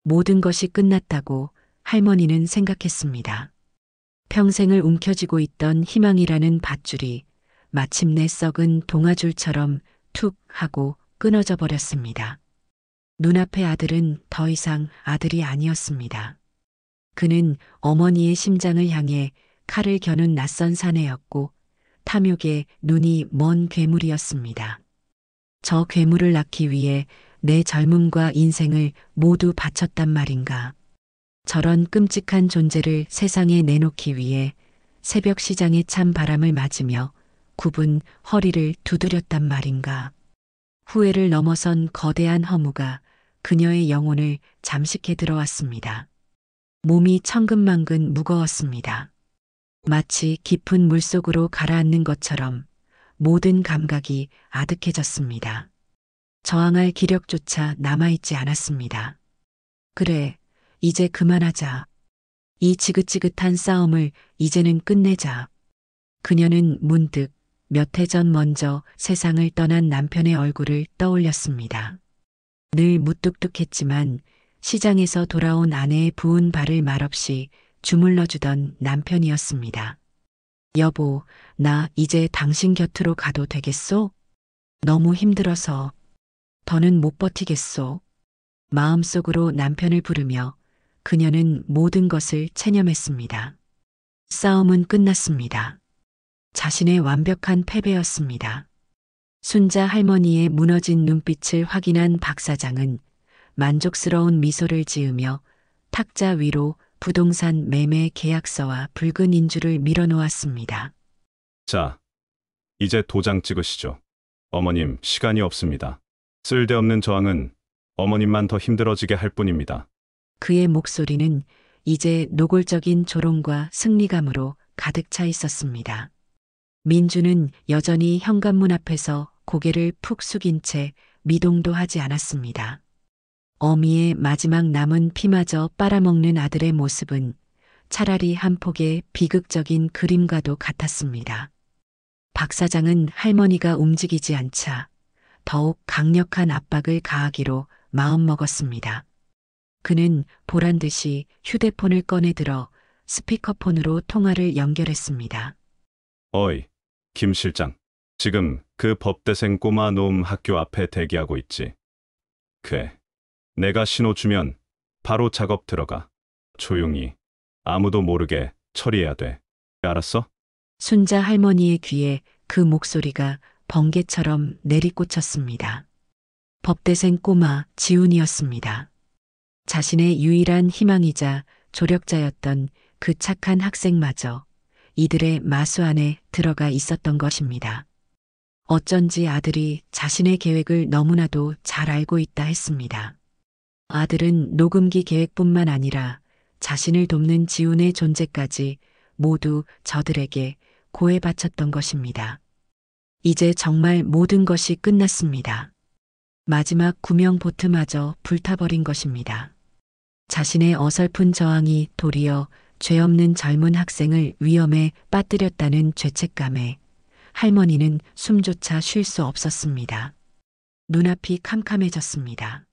모든 것이 끝났다고 할머니는 생각했습니다. 평생을 움켜쥐고 있던 희망이라는 밧줄이 마침내 썩은 동아줄처럼 툭 하고 끊어져 버렸습니다. 눈앞의 아들은 더 이상 아들이 아니었습니다. 그는 어머니의 심장을 향해 칼을 겨눈 낯선 사내였고 탐욕에 눈이 먼 괴물이었습니다. 저 괴물을 낳기 위해 내 젊음과 인생을 모두 바쳤단 말인가. 저런 끔찍한 존재를 세상에 내놓기 위해 새벽 시장의 찬 바람을 맞으며 굽은 허리를 두드렸단 말인가. 후회를 넘어선 거대한 허무가 그녀의 영혼을 잠식해 들어왔습니다. 몸이 천근만근 무거웠습니다. 마치 깊은 물속으로 가라앉는 것처럼 모든 감각이 아득해졌습니다. 저항할 기력조차 남아있지 않았습니다. 그래, 이제 그만하자. 이 지긋지긋한 싸움을 이제는 끝내자. 그녀는 문득 몇 해 전 먼저 세상을 떠난 남편의 얼굴을 떠올렸습니다. 늘 무뚝뚝했지만 시장에서 돌아온 아내의 부은 발을 말없이 주물러주던 남편이었습니다. 여보, 나 이제 당신 곁으로 가도 되겠소? 너무 힘들어서. 더는 못 버티겠소. 마음속으로 남편을 부르며 그녀는 모든 것을 체념했습니다. 싸움은 끝났습니다. 자신의 완벽한 패배였습니다. 순자 할머니의 무너진 눈빛을 확인한 박 사장은 만족스러운 미소를 지으며 탁자 위로 부동산 매매 계약서와 붉은 인주를 밀어놓았습니다. 자, 이제 도장 찍으시죠. 어머님, 시간이 없습니다. 쓸데없는 저항은 어머님만 더 힘들어지게 할 뿐입니다. 그의 목소리는 이제 노골적인 조롱과 승리감으로 가득 차 있었습니다. 민주는 여전히 현관문 앞에서 고개를 푹 숙인 채 미동도 하지 않았습니다. 어미의 마지막 남은 피마저 빨아먹는 아들의 모습은 차라리 한 폭의 비극적인 그림과도 같았습니다. 박 사장은 할머니가 움직이지 않자 더욱 강력한 압박을 가하기로 마음먹었습니다. 그는 보란 듯이 휴대폰을 꺼내 들어 스피커폰으로 통화를 연결했습니다. 어이, 김 실장. 지금 그 법대생 꼬마 놈 학교 앞에 대기하고 있지. 그래. 내가 신호 주면 바로 작업 들어가. 조용히. 아무도 모르게 처리해야 돼. 알았어? 순자 할머니의 귀에 그 목소리가 번개처럼 내리꽂혔습니다. 법대생 꼬마 지훈이었습니다. 자신의 유일한 희망이자 조력자였던 그 착한 학생마저 이들의 마수 안에 들어가 있었던 것입니다. 어쩐지 아들이 자신의 계획을 너무나도 잘 알고 있다 했습니다. 아들은 녹음기 계획뿐만 아니라 자신을 돕는 지훈의 존재까지 모두 저들에게 고해 바쳤던 것입니다. 이제 정말 모든 것이 끝났습니다. 마지막 구명 보트마저 불타버린 것입니다. 자신의 어설픈 저항이 도리어 죄 없는 젊은 학생을 위험에 빠뜨렸다는 죄책감에 할머니는 숨조차 쉴 수 없었습니다. 눈앞이 캄캄해졌습니다.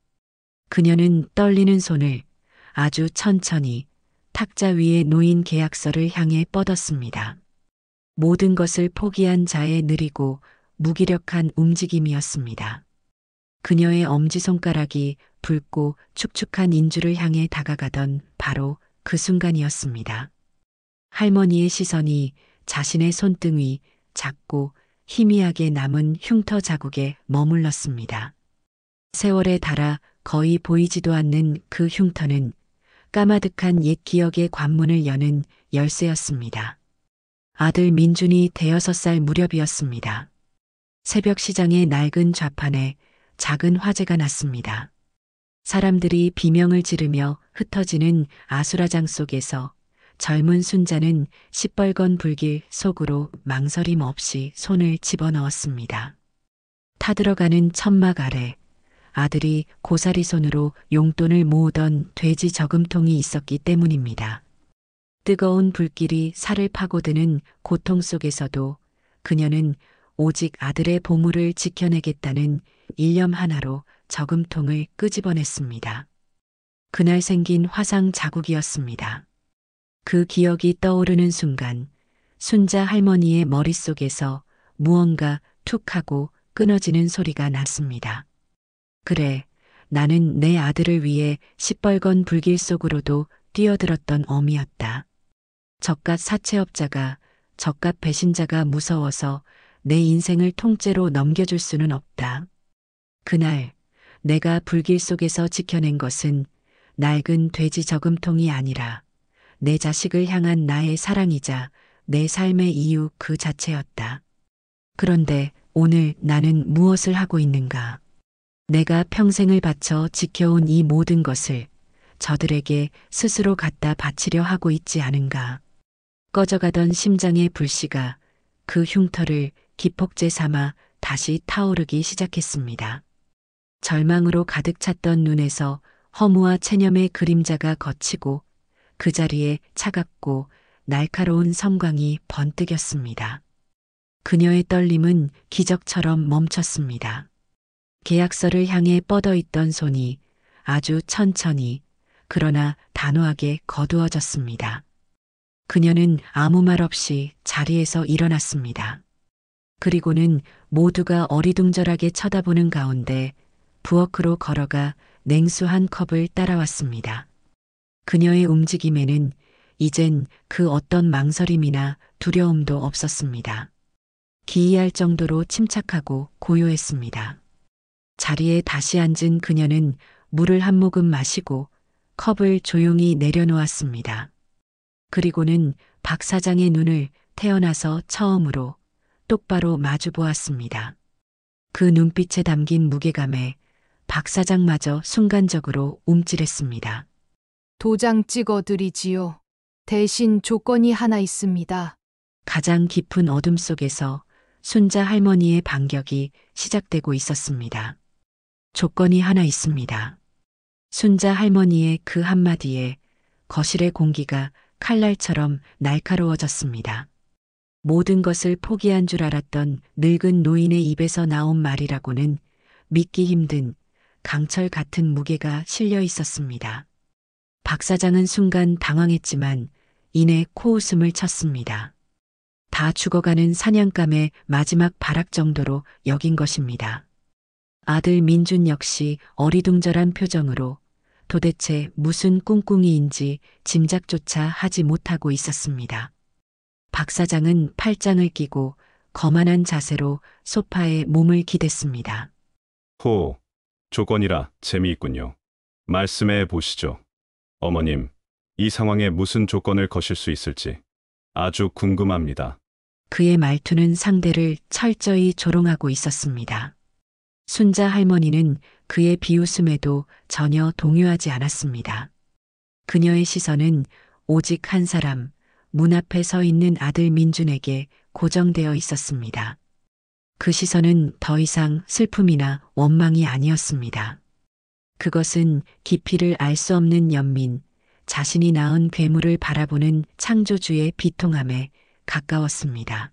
그녀는 떨리는 손을 아주 천천히 탁자 위에 놓인 계약서를 향해 뻗었습니다. 모든 것을 포기한 자의 느리고 무기력한 움직임이었습니다. 그녀의 엄지손가락이 붉고 축축한 인주를 향해 다가가던 바로 그 순간이었습니다. 할머니의 시선이 자신의 손등 위 작고 희미하게 남은 흉터 자국에 머물렀습니다. 세월에 닳아 거의 보이지도 않는 그 흉터는 까마득한 옛 기억의 관문을 여는 열쇠였습니다. 아들 민준이 6살 무렵이었습니다. 새벽 시장의 낡은 좌판에 작은 화재가 났습니다. 사람들이 비명을 지르며 흩어지는 아수라장 속에서 젊은 순자는 시뻘건 불길 속으로 망설임 없이 손을 집어넣었습니다. 타들어가는 천막 아래 아들이 고사리 손으로 용돈을 모으던 돼지 저금통이 있었기 때문입니다. 뜨거운 불길이 살을 파고드는 고통 속에서도 그녀는 오직 아들의 보물을 지켜내겠다는 일념 하나로 저금통을 끄집어냈습니다. 그날 생긴 화상 자국이었습니다. 그 기억이 떠오르는 순간 순자 할머니의 머릿속에서 무언가 툭 하고 끊어지는 소리가 났습니다. 그래, 나는 내 아들을 위해 시뻘건 불길 속으로도 뛰어들었던 어미였다. 젓갓 사채업자가, 젓갓 배신자가 무서워서 내 인생을 통째로 넘겨줄 수는 없다. 그날 내가 불길 속에서 지켜낸 것은 낡은 돼지 저금통이 아니라 내 자식을 향한 나의 사랑이자 내 삶의 이유 그 자체였다. 그런데 오늘 나는 무엇을 하고 있는가? 내가 평생을 바쳐 지켜온 이 모든 것을 저들에게 스스로 갖다 바치려 하고 있지 않은가? 꺼져가던 심장의 불씨가 그 흉터를 기폭제 삼아 다시 타오르기 시작했습니다. 절망으로 가득 찼던 눈에서 허무와 체념의 그림자가 걷히고 그 자리에 차갑고 날카로운 섬광이 번뜩였습니다. 그녀의 떨림은 기적처럼 멈췄습니다. 계약서를 향해 뻗어있던 손이 아주 천천히 그러나 단호하게 거두어졌습니다. 그녀는 아무 말 없이 자리에서 일어났습니다. 그리고는 모두가 어리둥절하게 쳐다보는 가운데 부엌으로 걸어가 냉수한 컵을 따라왔습니다. 그녀의 움직임에는 이젠 그 어떤 망설임이나 두려움도 없었습니다. 기이할 정도로 침착하고 고요했습니다. 자리에 다시 앉은 그녀는 물을 한 모금 마시고 컵을 조용히 내려놓았습니다. 그리고는 박 사장의 눈을 태어나서 처음으로 똑바로 마주 보았습니다. 그 눈빛에 담긴 무게감에 박 사장마저 순간적으로 움찔했습니다. 도장 찍어 드리지요. 대신 조건이 하나 있습니다. 가장 깊은 어둠 속에서 순자 할머니의 반격이 시작되고 있었습니다. 조건이 하나 있습니다. 순자 할머니의 그 한마디에 거실의 공기가 칼날처럼 날카로워졌습니다. 모든 것을 포기한 줄 알았던 늙은 노인의 입에서 나온 말이라고는 믿기 힘든 강철 같은 무게가 실려 있었습니다. 박 사장은 순간 당황했지만 이내 코웃음을 쳤습니다. 다 죽어가는 사냥감의 마지막 발악 정도로 여긴 것입니다. 아들 민준 역시 어리둥절한 표정으로 도대체 무슨 꿍꿍이인지 짐작조차 하지 못하고 있었습니다. 박 사장은 팔짱을 끼고 거만한 자세로 소파에 몸을 기댔습니다. 호, 조건이라 재미있군요. 말씀해 보시죠. 어머님, 이 상황에 무슨 조건을 거실 수 있을지 아주 궁금합니다. 그의 말투는 상대를 철저히 조롱하고 있었습니다. 순자 할머니는 그의 비웃음에도 전혀 동요하지 않았습니다. 그녀의 시선은 오직 한 사람, 문 앞에 서 있는 아들 민준에게 고정되어 있었습니다. 그 시선은 더 이상 슬픔이나 원망이 아니었습니다. 그것은 깊이를 알 수 없는 연민, 자신이 낳은 괴물을 바라보는 창조주의 비통함에 가까웠습니다.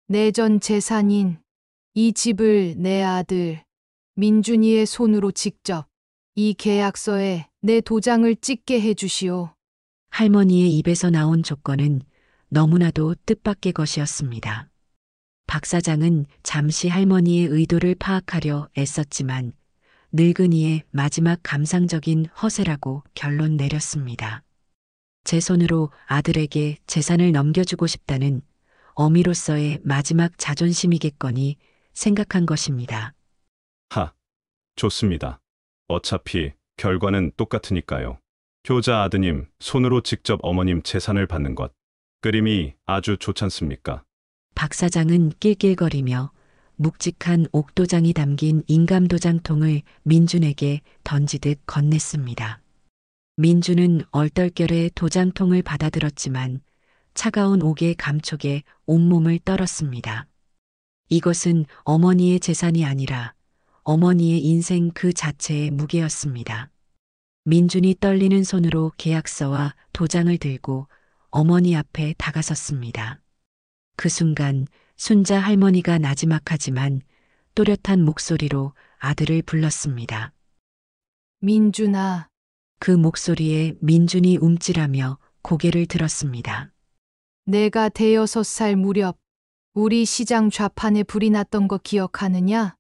내 전 재산인 이 집을 내 아들 민준이의 손으로 직접 이 계약서에 내 도장을 찍게 해주시오. 할머니의 입에서 나온 조건은 너무나도 뜻밖의 것이었습니다. 박 사장은 잠시 할머니의 의도를 파악하려 애썼지만 늙은이의 마지막 감상적인 허세라고 결론 내렸습니다. 제 손으로 아들에게 재산을 넘겨주고 싶다는 어미로서의 마지막 자존심이겠거니 생각한 것입니다. 하, 좋습니다. 어차피 결과는 똑같으니까요. 효자 아드님 손으로 직접 어머님 재산을 받는 것. 그림이 아주 좋잖습니까? 박 사장은 낄낄거리며 묵직한 옥도장이 담긴 인감도장통을 민준에게 던지듯 건넸습니다. 민준은 얼떨결에 도장통을 받아들었지만 차가운 옥의 감촉에 온몸을 떨었습니다. 이것은 어머니의 재산이 아니라 어머니의 인생 그 자체의 무게였습니다. 민준이 떨리는 손으로 계약서와 도장을 들고 어머니 앞에 다가섰습니다. 그 순간 순자 할머니가 나지막하지만 또렷한 목소리로 아들을 불렀습니다. 민준아, 그 목소리에 민준이 움찔하며 고개를 들었습니다. 내가 6살 무렵 우리 시장 좌판에 불이 났던 거 기억하느냐?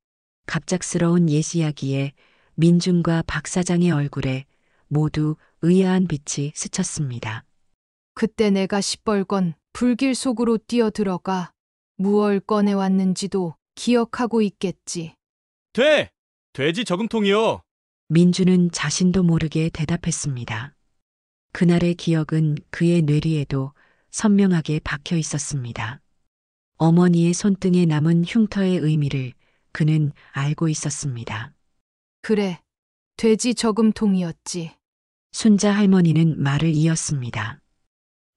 갑작스러운 옛 이야기에 민준과 박 사장의 얼굴에 모두 의아한 빛이 스쳤습니다. 그때 내가 시뻘건 불길 속으로 뛰어들어가 무얼 꺼내왔는지도 기억하고 있겠지. 돼지 저금통이요. 민준은 자신도 모르게 대답했습니다. 그날의 기억은 그의 뇌리에도 선명하게 박혀 있었습니다. 어머니의 손등에 남은 흉터의 의미를 그는 알고 있었습니다. 그래, 돼지 저금통이었지. 순자 할머니는 말을 이었습니다.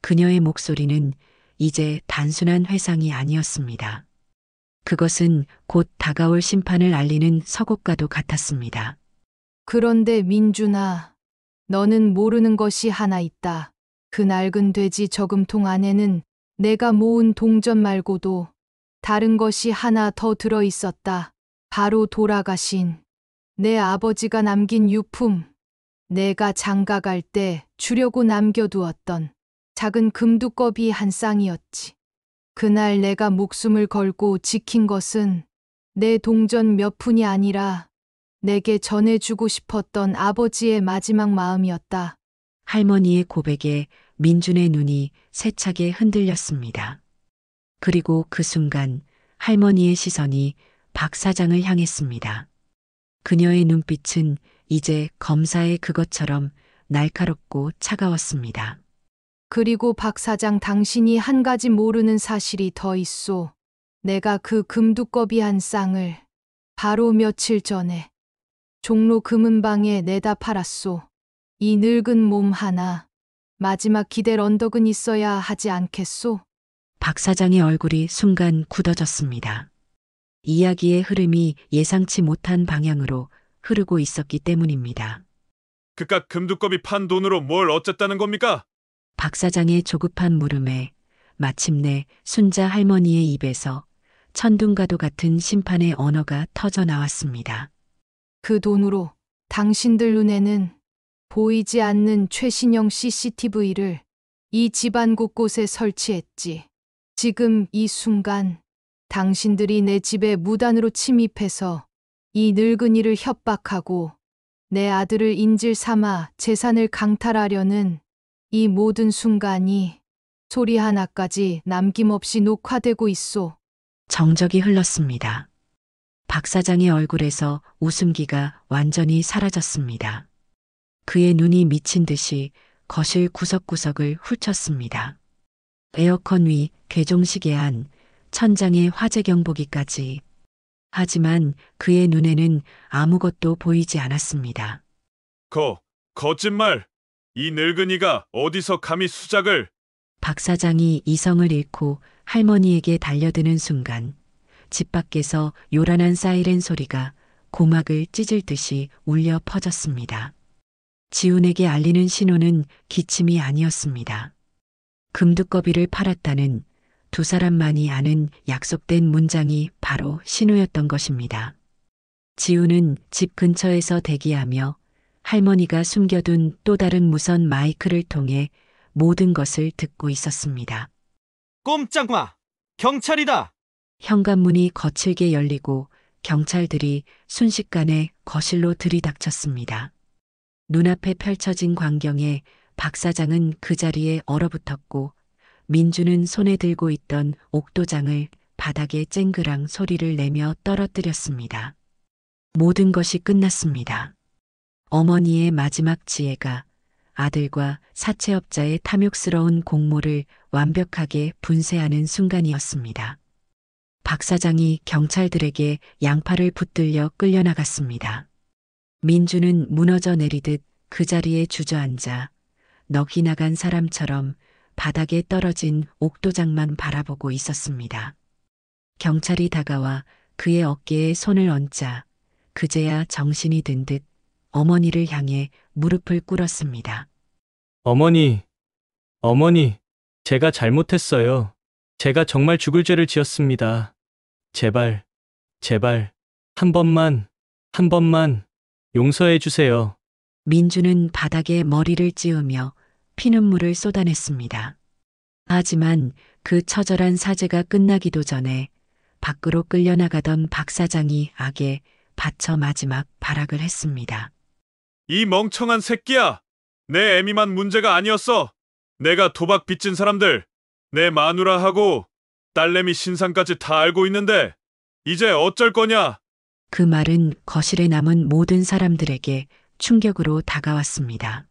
그녀의 목소리는 이제 단순한 회상이 아니었습니다. 그것은 곧 다가올 심판을 알리는 서곡과도 같았습니다. 그런데 민준아, 너는 모르는 것이 하나 있다. 그 낡은 돼지 저금통 안에는 내가 모은 동전 말고도 다른 것이 하나 더 들어 있었다. 바로 돌아가신 내 아버지가 남긴 유품. 내가 장가 갈 때 주려고 남겨두었던 작은 금두꺼비 한 쌍이었지. 그날 내가 목숨을 걸고 지킨 것은 내 동전 몇 푼이 아니라 내게 전해주고 싶었던 아버지의 마지막 마음이었다. 할머니의 고백에 민준의 눈이 세차게 흔들렸습니다. 그리고 그 순간 할머니의 시선이 박 사장을 향했습니다. 그녀의 눈빛은 이제 검사의 그것처럼 날카롭고 차가웠습니다. 그리고 박 사장, 당신이 한 가지 모르는 사실이 더 있소. 내가 그 금두꺼비 한 쌍을 바로 며칠 전에 종로 금은방에 내다 팔았소. 이 늙은 몸 하나 마지막 기댈 언덕은 있어야 하지 않겠소? 박 사장의 얼굴이 순간 굳어졌습니다. 이야기의 흐름이 예상치 못한 방향으로 흐르고 있었기 때문입니다. 그깟 금두꺼비 판 돈으로 뭘 어쨌다는 겁니까? 박 사장의 조급한 물음에 마침내 순자 할머니의 입에서 천둥과도 같은 심판의 언어가 터져 나왔습니다. 그 돈으로 당신들 눈에는 보이지 않는 최신형 CCTV를 이 집안 곳곳에 설치했지. 지금 이 순간 당신들이 내 집에 무단으로 침입해서 이 늙은이를 협박하고 내 아들을 인질 삼아 재산을 강탈하려는 이 모든 순간이 소리 하나까지 남김없이 녹화되고 있소. 정적이 흘렀습니다. 박 사장의 얼굴에서 웃음기가 완전히 사라졌습니다. 그의 눈이 미친 듯이 거실 구석구석을 훑쳤습니다. 에어컨 위 괴종식에 안 천장에 화재 경보기까지. 하지만 그의 눈에는 아무것도 보이지 않았습니다. 거짓말! 이 늙은이가 어디서 감히 수작을! 박 사장이 이성을 잃고 할머니에게 달려드는 순간 집 밖에서 요란한 사이렌 소리가 고막을 찢을 듯이 울려 퍼졌습니다. 지훈에게 알리는 신호는 기침이 아니었습니다. 금두꺼비를 팔았다는 두 사람만이 아는 약속된 문장이 바로 신호였던 것입니다. 지훈은 집 근처에서 대기하며 할머니가 숨겨둔 또 다른 무선 마이크를 통해 모든 것을 듣고 있었습니다. 꼼짝 마! 경찰이다! 현관문이 거칠게 열리고 경찰들이 순식간에 거실로 들이닥쳤습니다. 눈앞에 펼쳐진 광경에 박 사장은 그 자리에 얼어붙었고 민주는 손에 들고 있던 옥도장을 바닥에 쨍그랑 소리를 내며 떨어뜨렸습니다. 모든 것이 끝났습니다. 어머니의 마지막 지혜가 아들과 사채업자의 탐욕스러운 공모를 완벽하게 분쇄하는 순간이었습니다. 박 사장이 경찰들에게 양팔을 붙들려 끌려나갔습니다. 민주는 무너져 내리듯 그 자리에 주저앉아 넋이 나간 사람처럼 바닥에 떨어진 옥도장만 바라보고 있었습니다. 경찰이 다가와 그의 어깨에 손을 얹자 그제야 정신이 든 듯 어머니를 향해 무릎을 꿇었습니다. 어머니, 제가 잘못했어요. 제가 정말 죽을 죄를 지었습니다. 제발, 한 번만 용서해 주세요. 민주는 바닥에 머리를 찌우며 피눈물을 쏟아냈습니다. 하지만 그 처절한 사죄가 끝나기도 전에 밖으로 끌려나가던 박 사장이 악에 받쳐 마지막 발악을 했습니다. 이 멍청한 새끼야! 내 애미만 문제가 아니었어! 내가 도박 빚진 사람들, 내 마누라하고 딸내미 신상까지 다 알고 있는데 이제 어쩔 거냐? 그 말은 거실에 남은 모든 사람들에게 충격으로 다가왔습니다.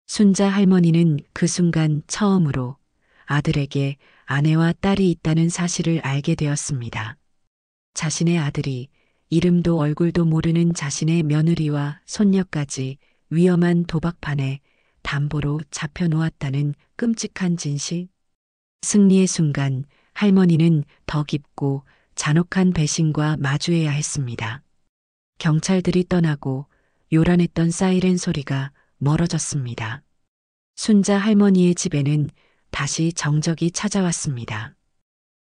순자 할머니는 그 순간 처음으로 아들에게 아내와 딸이 있다는 사실을 알게 되었습니다. 자신의 아들이 이름도 얼굴도 모르는 자신의 며느리와 손녀까지 위험한 도박판에 담보로 잡혀놓았다는 끔찍한 진실. 승리의 순간 할머니는 더 깊고 잔혹한 배신과 마주해야 했습니다. 경찰들이 떠나고 요란했던 사이렌 소리가 멀어졌습니다. 순자 할머니의 집에는 다시 정적이 찾아왔습니다.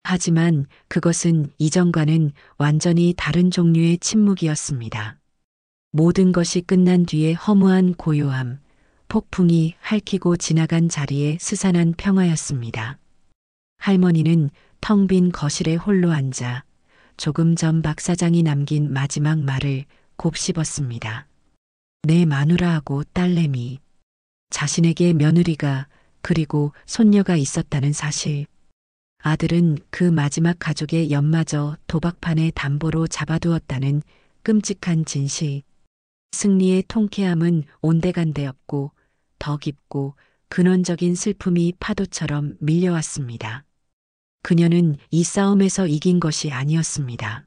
하지만 그것은 이전과는 완전히 다른 종류의 침묵이었습니다. 모든 것이 끝난 뒤에 허무한 고요함, 폭풍이 핥히고 지나간 자리에 스산한 평화였습니다. 할머니는 텅 빈 거실에 홀로 앉아 조금 전 박 사장이 남긴 마지막 말을 곱씹었습니다. 내 마누라하고 딸내미, 자신에게 며느리가 그리고 손녀가 있었다는 사실. 아들은 그 마지막 가족의 연마저 도박판에 담보로 잡아두었다는 끔찍한 진실. 승리의 통쾌함은 온데간데 없고 더 깊고 근원적인 슬픔이 파도처럼 밀려왔습니다. 그녀는 이 싸움에서 이긴 것이 아니었습니다.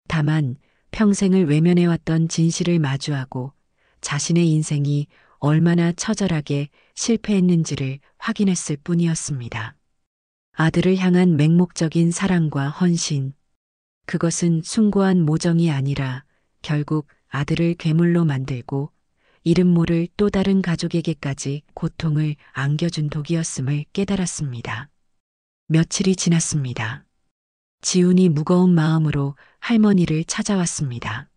다만 평생을 외면해왔던 진실을 마주하고 자신의 인생이 얼마나 처절하게 실패했는지를 확인했을 뿐이었습니다. 아들을 향한 맹목적인 사랑과 헌신. 그것은 숭고한 모정이 아니라 결국 아들을 괴물로 만들고 이름 모를 또 다른 가족에게까지 고통을 안겨준 독이었음을 깨달았습니다. 며칠이 지났습니다. 지훈이 무거운 마음으로 할머니를 찾아왔습니다.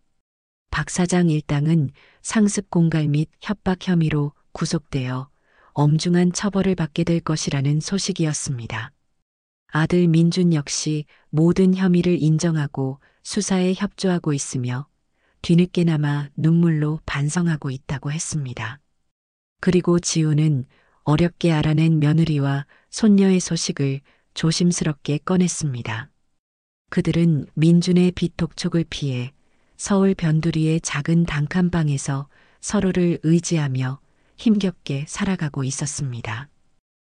박 사장 일당은 상습 공갈 및 협박 혐의로 구속되어 엄중한 처벌을 받게 될 것이라는 소식이었습니다. 아들 민준 역시 모든 혐의를 인정하고 수사에 협조하고 있으며 뒤늦게나마 눈물로 반성하고 있다고 했습니다. 그리고 지우는 어렵게 알아낸 며느리와 손녀의 소식을 조심스럽게 꺼냈습니다. 그들은 민준의 비톡촉을 피해 서울 변두리의 작은 단칸방에서 서로를 의지하며 힘겹게 살아가고 있었습니다.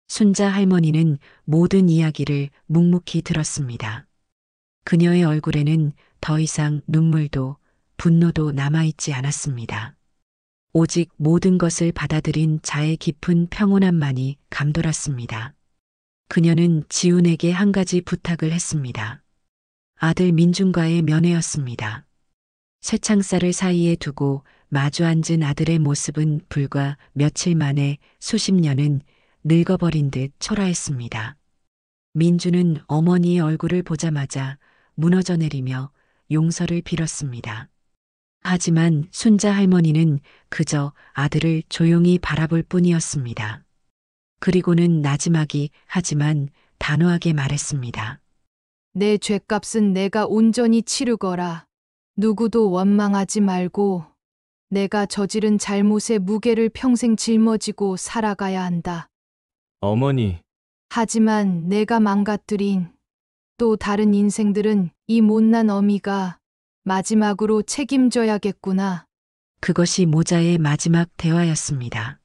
순자 할머니는 모든 이야기를 묵묵히 들었습니다. 그녀의 얼굴에는 더 이상 눈물도 분노도 남아있지 않았습니다. 오직 모든 것을 받아들인 자의 깊은 평온함만이 감돌았습니다. 그녀는 지훈에게 한 가지 부탁을 했습니다. 아들 민준과의 면회였습니다. 쇠창살을 사이에 두고 마주 앉은 아들의 모습은 불과 며칠 만에 수십 년은 늙어버린 듯 초라했습니다. 민준은 어머니의 얼굴을 보자마자 무너져 내리며 용서를 빌었습니다. 하지만 순자 할머니는 그저 아들을 조용히 바라볼 뿐이었습니다. 그리고는 나지막이 하지만 단호하게 말했습니다. 내 죗값은 내가 온전히 치르거라. 누구도 원망하지 말고 내가 저지른 잘못의 무게를 평생 짊어지고 살아가야 한다. 어머니, 하지만 내가 망가뜨린 또 다른 인생들은 이 못난 어미가 마지막으로 책임져야겠구나. 그것이 모자의 마지막 대화였습니다.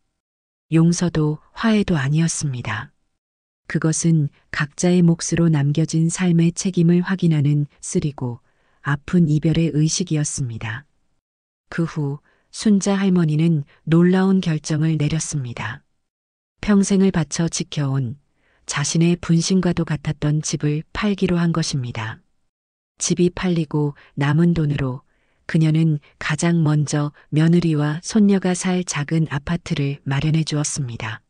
용서도 화해도 아니었습니다. 그것은 각자의 몫으로 남겨진 삶의 책임을 확인하는 쓰리고 아픈 이별의 의식이었습니다. 그 후 순자 할머니는 놀라운 결정을 내렸습니다. 평생을 바쳐 지켜온 자신의 분신과도 같았던 집을 팔기로 한 것입니다. 집이 팔리고 남은 돈으로 그녀는 가장 먼저 며느리와 손녀가 살 작은 아파트를 마련해 주었습니다.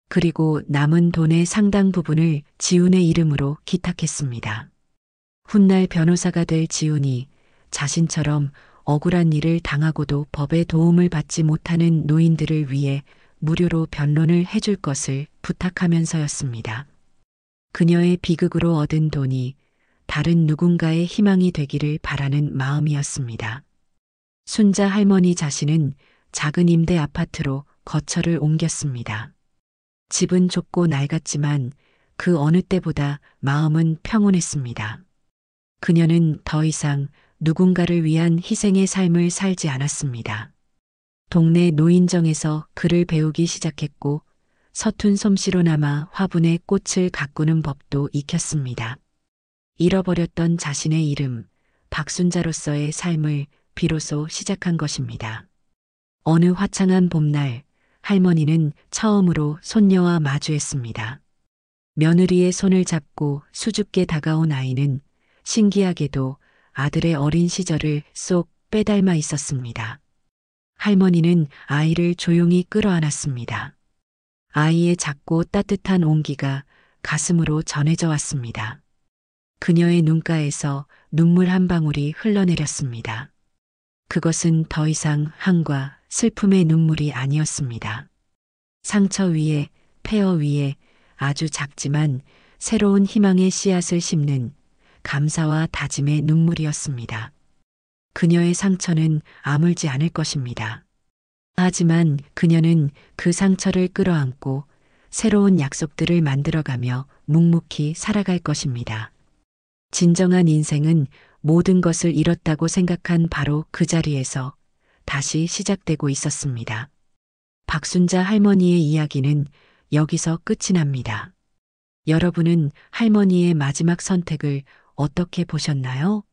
그리고 남은 돈의 상당 부분을 지훈의 이름으로 기탁했습니다. 훗날 변호사가 될 지훈이 자신처럼 억울한 일을 당하고도 법의 도움을 받지 못하는 노인들을 위해 무료로 변론을 해줄 것을 부탁하면서였습니다. 그녀의 비극으로 얻은 돈이 다른 누군가의 희망이 되기를 바라는 마음이었습니다. 순자 할머니 자신은 작은 임대 아파트로 거처를 옮겼습니다. 집은 좁고 낡았지만 그 어느 때보다 마음은 평온했습니다. 그녀는 더 이상 누군가를 위한 희생의 삶을 살지 않았습니다. 동네 노인정에서 글을 배우기 시작했고 서툰 솜씨로나마 화분에 꽃을 가꾸는 법도 익혔습니다. 잃어버렸던 자신의 이름, 박순자로서의 삶을 비로소 시작한 것입니다. 어느 화창한 봄날, 할머니는 처음으로 손녀와 마주했습니다. 며느리의 손을 잡고 수줍게 다가온 아이는 신기하게도 아들의 어린 시절을 쏙 빼닮아 있었습니다. 할머니는 아이를 조용히 끌어안았습니다. 아이의 작고 따뜻한 온기가 가슴으로 전해져 왔습니다. 그녀의 눈가에서 눈물 한 방울이 흘러내렸습니다. 그것은 더 이상 한과 슬픔의 눈물이 아니었습니다. 상처 위에, 폐허 위에 아주 작지만 새로운 희망의 씨앗을 심는 감사와 다짐의 눈물이었습니다. 그녀의 상처는 아물지 않을 것입니다. 하지만 그녀는 그 상처를 끌어안고 새로운 약속들을 만들어가며 묵묵히 살아갈 것입니다. 진정한 인생은 모든 것을 잃었다고 생각한 바로 그 자리에서 다시 시작되고 있었습니다. 박순자 할머니의 이야기는 여기서 끝이 납니다. 여러분은 할머니의 마지막 선택을 어떻게 보셨나요?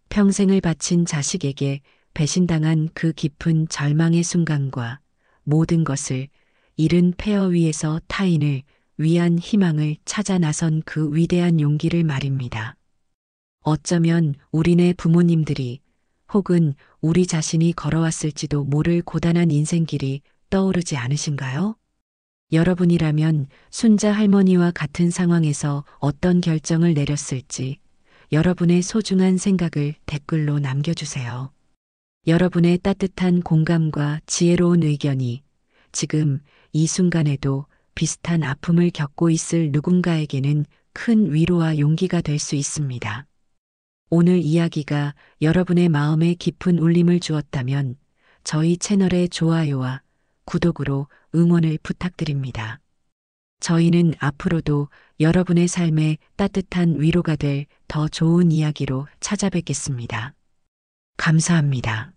평생을 바친 자식에게 배신당한 그 깊은 절망의 순간과 모든 것을 잃은 폐허 위에서 타인을 위한 희망을 찾아 나선 그 위대한 용기를 말입니다. 어쩌면 우리네 부모님들이 혹은 우리 자신이 걸어왔을지도 모를 고단한 인생길이 떠오르지 않으신가요? 여러분이라면 순자 할머니와 같은 상황에서 어떤 결정을 내렸을지 여러분의 소중한 생각을 댓글로 남겨주세요. 여러분의 따뜻한 공감과 지혜로운 의견이 지금 이 순간에도 비슷한 아픔을 겪고 있을 누군가에게는 큰 위로와 용기가 될 수 있습니다. 오늘 이야기가 여러분의 마음에 깊은 울림을 주었다면 저희 채널의 좋아요와 구독으로 응원을 부탁드립니다. 저희는 앞으로도 여러분의 삶에 따뜻한 위로가 될 더 좋은 이야기로 찾아뵙겠습니다. 감사합니다.